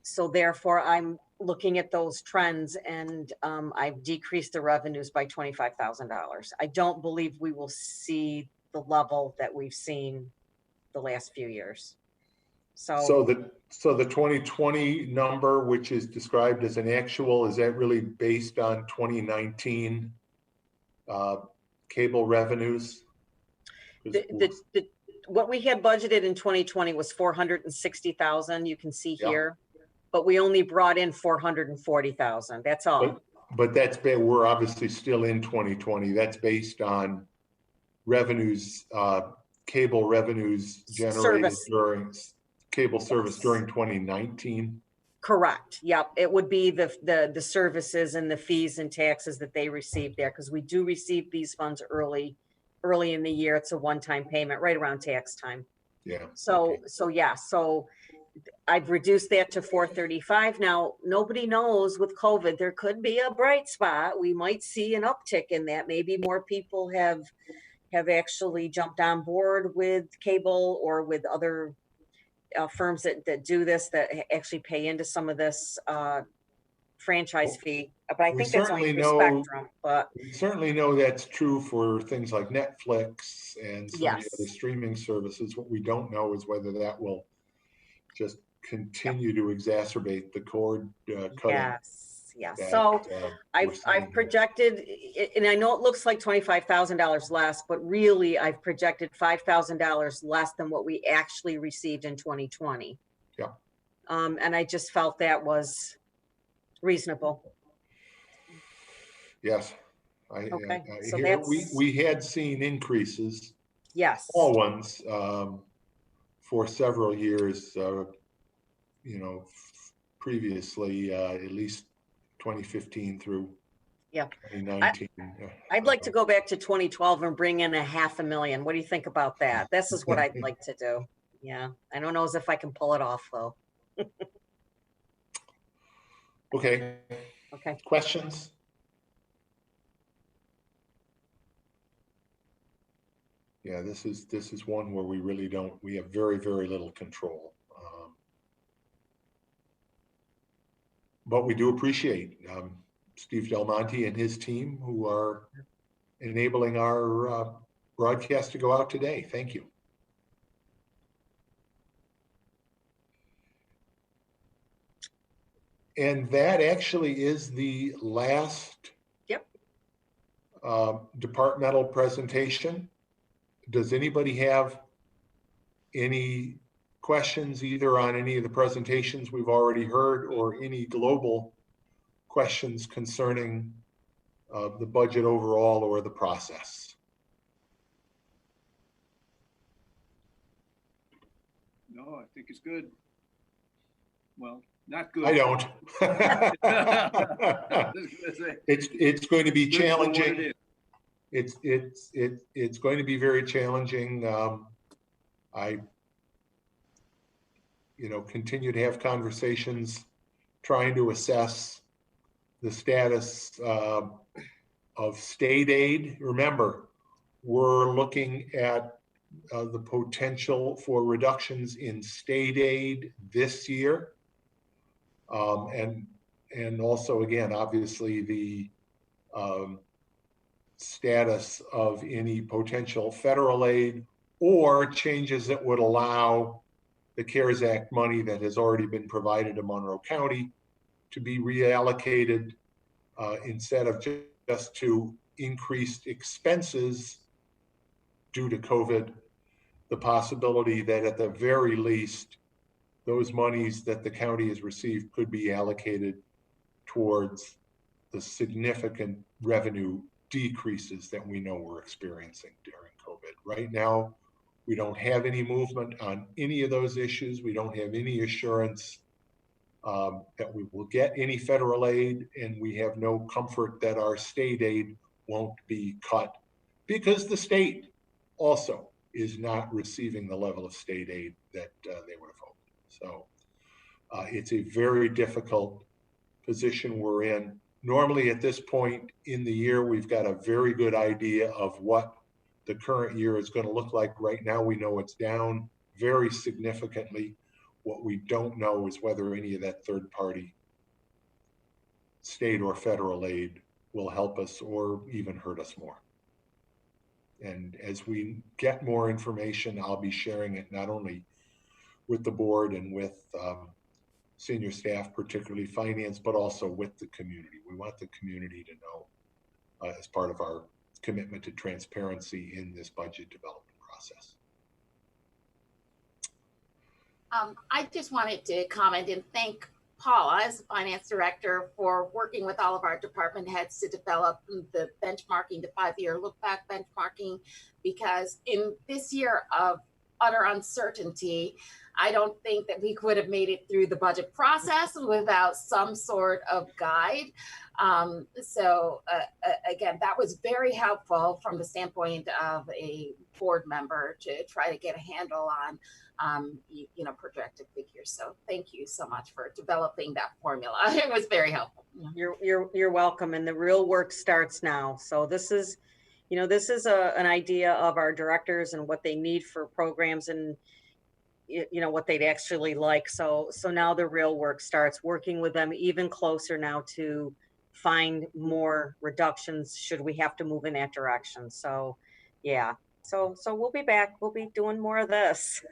So therefore, I'm looking at those trends, and I've decreased the revenues by $25,000. I don't believe we will see the level that we've seen the last few years. So the 2020 number, which is described as an actual, is that really based on 2019 cable revenues? What we had budgeted in 2020 was 460,000. You can see here. But we only brought in 440,000. That's all. But we're obviously still in 2020. That's based on revenues, cable revenues generated during cable service during 2019. Correct. Yep. It would be the services and the fees and taxes that they received there, because we do receive these funds early in the year. It's a one-time payment right around tax time. Yeah. So I've reduced that to 435. Now, nobody knows with COVID, there could be a bright spot. We might see an uptick in that. Maybe more people have actually jumped on board with cable or with other firms that do this, that actually pay into some of this franchise fee. But I think that's only for Spectrum. But we certainly know that's true for things like Netflix and some of the other streaming services. What we don't know is whether that will just continue to exacerbate the cord cutting. Yes. So I've projected, and I know it looks like $25,000 less, but really I've projected $5,000 less than what we actually received in 2020. Yeah. And I just felt that was reasonable. Yes. We had seen increases. Yes. Small ones. For several years, previously, at least 2015 through 2019. I'd like to go back to 2012 and bring in $500,000. What do you think about that? This is what I'd like to do. Yeah, I don't know as if I can pull it off though. Okay. Questions? Yeah, this is one where we have very, very little control. But we do appreciate Steve Del Monte and his team who are enabling our broadcast to go out today. Thank you. And that actually is the last departmental presentation. Does anybody have any questions either on any of the presentations we've already heard or any global questions concerning the budget overall or the process? No, I think it's good. Well, not good. I don't. I was gonna say, It's going to be good for what it challenging. is. It's going to be very challenging. I continue to have conversations trying to assess the status of state aid. Remember, we're looking at the potential for reductions in state aid this year. And also, again, obviously the status of any potential federal aid or changes that would allow the CARES Act money that has already been provided to Monroe County to be reallocated instead of just to increased expenses due to COVID, the possibility that at the very least, those monies that the county has received could be allocated towards the significant revenue decreases that we know we're experiencing during COVID. Right now, we don't have any movement on any of those issues. We don't have any assurance that we will get any federal aid, and we have no comfort that our state aid won't be cut because the state also is not receiving the level of state aid that they would have hoped. So it's a very difficult position we're in. Normally at this point in the year, we've got a very good idea of what the current year is going to look like. Right now, we know it's down very significantly. What we don't know is whether any of that third party state or federal aid will help us or even hurt us more. And as we get more information, I'll be sharing it not only with the board and with senior staff, particularly finance, but also with the community. We want the community to know as part of our commitment to transparency in this budget development process. I just wanted to comment and thank Paula as the finance director for working with all of our department heads to develop the benchmarking, the 5-year look back benchmarking, because in this year of utter uncertainty, I don't think that we could have made it through the budget process without some sort of guide. Again, that was very helpful from the standpoint of a board member to try to get a handle on projected figures. So thank you so much for developing that formula. It was very helpful. You're welcome. And the real work starts now. So this is an idea of our directors and what they need for programs and what they'd actually like. So now the real work starts, working with them even closer now to find more reductions should we have to move in that direction. So yeah, so we'll be back. We'll be doing more of this.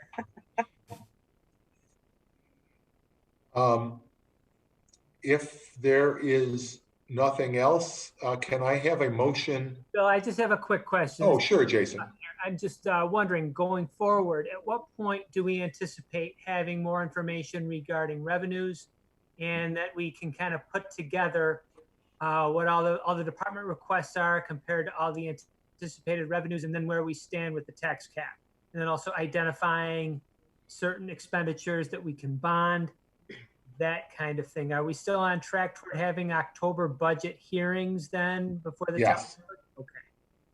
If there is nothing else, can I have a motion? Bill, I just have a quick question. Oh, sure, Jason. I'm just wondering, going forward, at what point do we anticipate having more information regarding revenues, and that we can kind of put together what all the department requests are compared to all the anticipated revenues, and then where we stand with the tax cap, and then also identifying certain expenditures that we can bond, that kind of thing? Are we still on track toward having October budget hearings then before the Yes. town? Okay.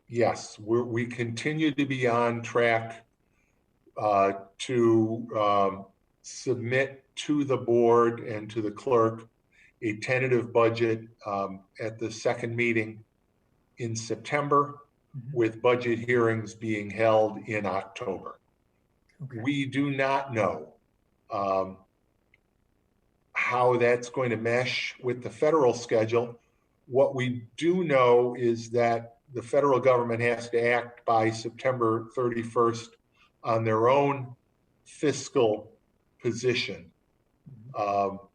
Yes, we continue to be on track to submit to the board and to the clerk a tentative budget at the second meeting in September, with budget hearings being held in October. Okay. We do not know how that's going to mesh with the federal schedule. What we do know is that the federal government has to act by September 31st on their own fiscal position.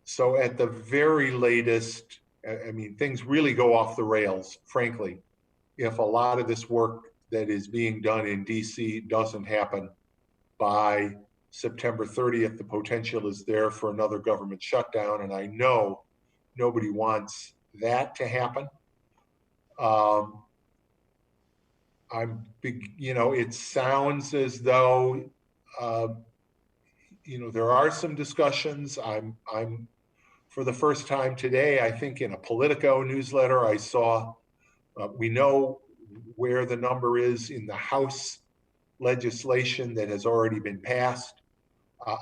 So at the very latest, I mean, things really go off the rails, frankly, if a lot of this work that is being done in DC doesn't happen by September 30th. The potential is there for another government shutdown, and I know nobody wants that to happen. It sounds as though, there are some discussions. I'm for the first time today, I think in a Politico newsletter, I saw, we know where the number is in the House legislation that has already been passed.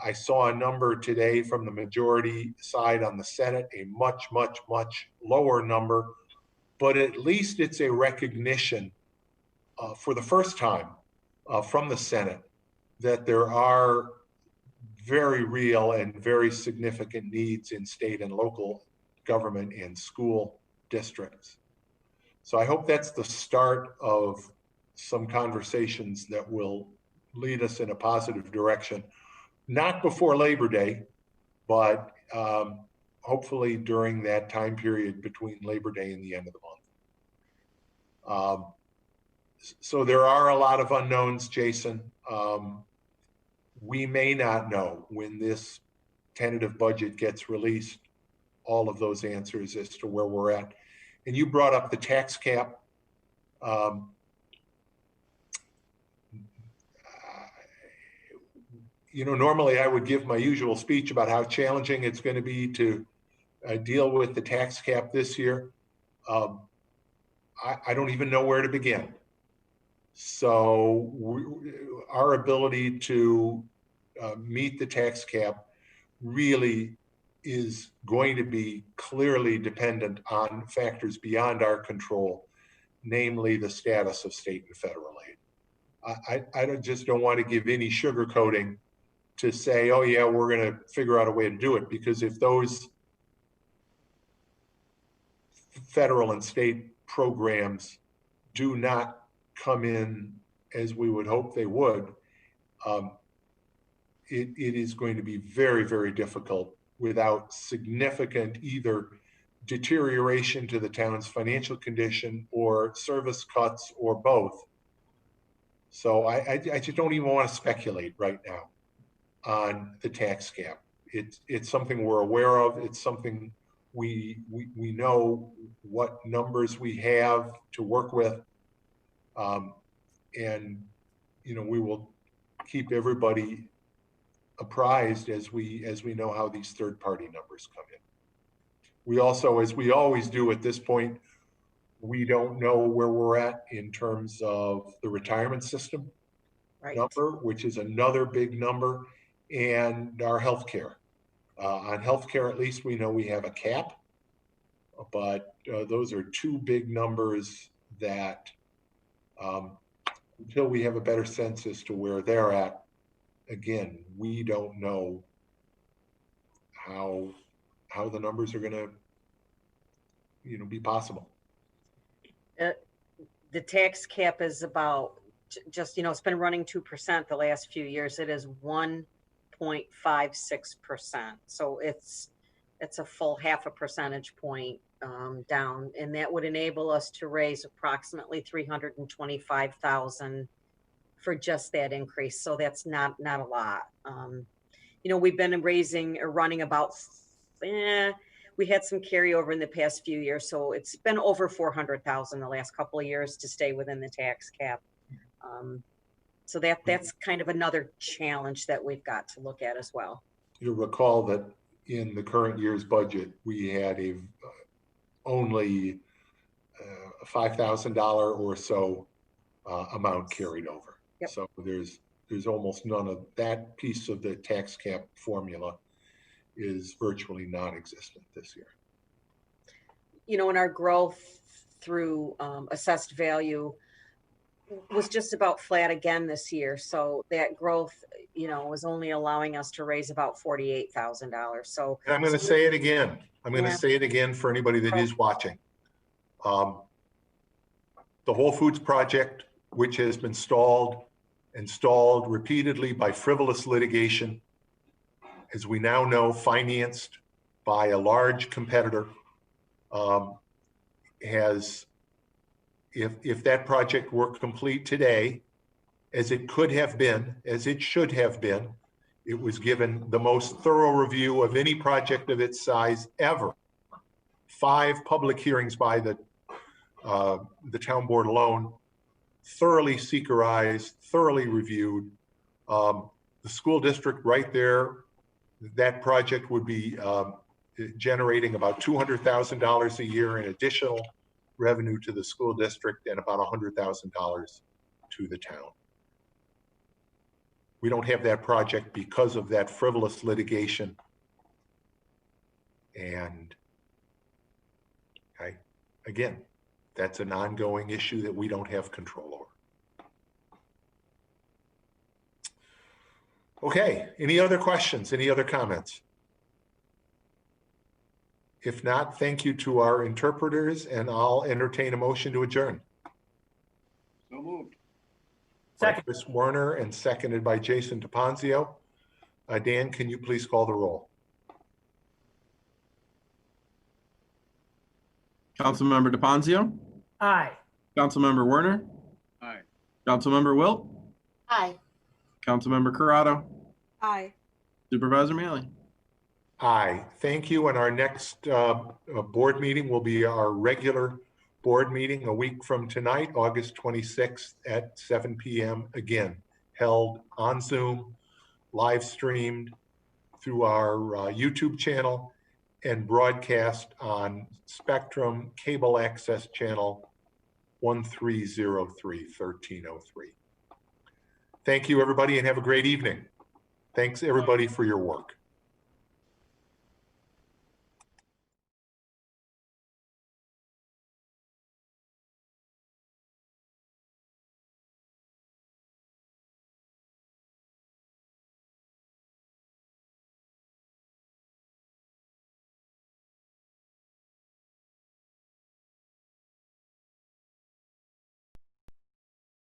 I saw a number today from the majority side on the Senate, a much, much, much lower number, but at least it's a recognition for the first time from the Senate that there are very real and very significant needs in state and local government and school districts. So I hope that's the start of some conversations that will lead us in a positive direction. Not before Labor Day, but hopefully during that time period between Labor Day and the end of the month. So there are a lot of unknowns, Jason. We may not know when this tentative budget gets released, all of those answers as to where we're at. And you brought up the tax cap. Normally I would give my usual speech about how challenging it's going to be to deal with the tax cap this year. I don't even know where to begin. So our ability to meet the tax cap really is going to be clearly dependent on factors beyond our control, namely the status of state and federal aid. I just don't want to give any sugarcoating to say, oh yeah, we're going to figure out a way to do it, because if those federal and state programs do not come in as we would hope they would, it is going to be very, very difficult without significant either deterioration to the town's financial condition or service cuts or both. So I just don't even want to speculate right now on the tax cap. It's something we're aware of. It's something we know what numbers we have to work with. And we will keep everybody apprised as we know how these third-party numbers come in. We also, as we always do at this point, we don't know where we're at in terms of the retirement system number, which is another big number, and our healthcare. On healthcare, at least we know we have a cap, but those are two big numbers that until we have a better sense as to where they're at, again, we don't know how the numbers are going to, be possible. The tax cap is about just, it's been running 2% the last few years. It is 1.56%. So it's a full half a percentage point down, and that would enable us to raise approximately $325,000 for just that increase. So that's not a lot. We've been running about, we had some carryover in the past few years, so it's been over $400,000 the last couple of years to stay within the tax cap. So that's kind of another challenge that we've got to look at as well. You'll recall that in the current year's budget, we had only a $5,000 or so amount carried over. Yep. So there's almost none of that piece of the tax cap formula is virtually non-existent this year. And our growth through assessed value was just about flat again this year. So that growth, was only allowing us to raise about $48,000. So I'm going to say it again. I'm going to say it again for anybody that is watching. The Whole Foods project, which has been stalled repeatedly by frivolous litigation, as we now know, financed by a large competitor, if that project were complete today, as it could have been, as it should have been, it was given the most thorough review of any project of its size ever. 5 public hearings by the town board alone, thoroughly seekerized, thoroughly reviewed. The school district right there, that project would be generating about $200,000 a year in additional revenue to the school district and about $100,000 to the town. We don't have that project because of that frivolous litigation. And again, that's an ongoing issue that we don't have control over. Okay, any other questions? Any other comments? If not, thank you to our interpreters, and I'll entertain a motion to adjourn. So moved. Second. Chris Werner and seconded by Jason DePonzio. Dan, can you please call the roll? Councilmember DePonzio, Aye. Councilmember Werner, Aye. Councilmember Wilt, Aye. Councilmember Corrado, Aye. Supervisor Mealy. Aye, thank you. And our next board meeting will be our regular board meeting a week from tonight, August 26th at 7 p.m. again, held on Zoom, live streamed through our YouTube channel and broadcast on Spectrum Cable Access Channel 1303. Thank you, everybody, and have a great evening. Thanks, everybody, for your work.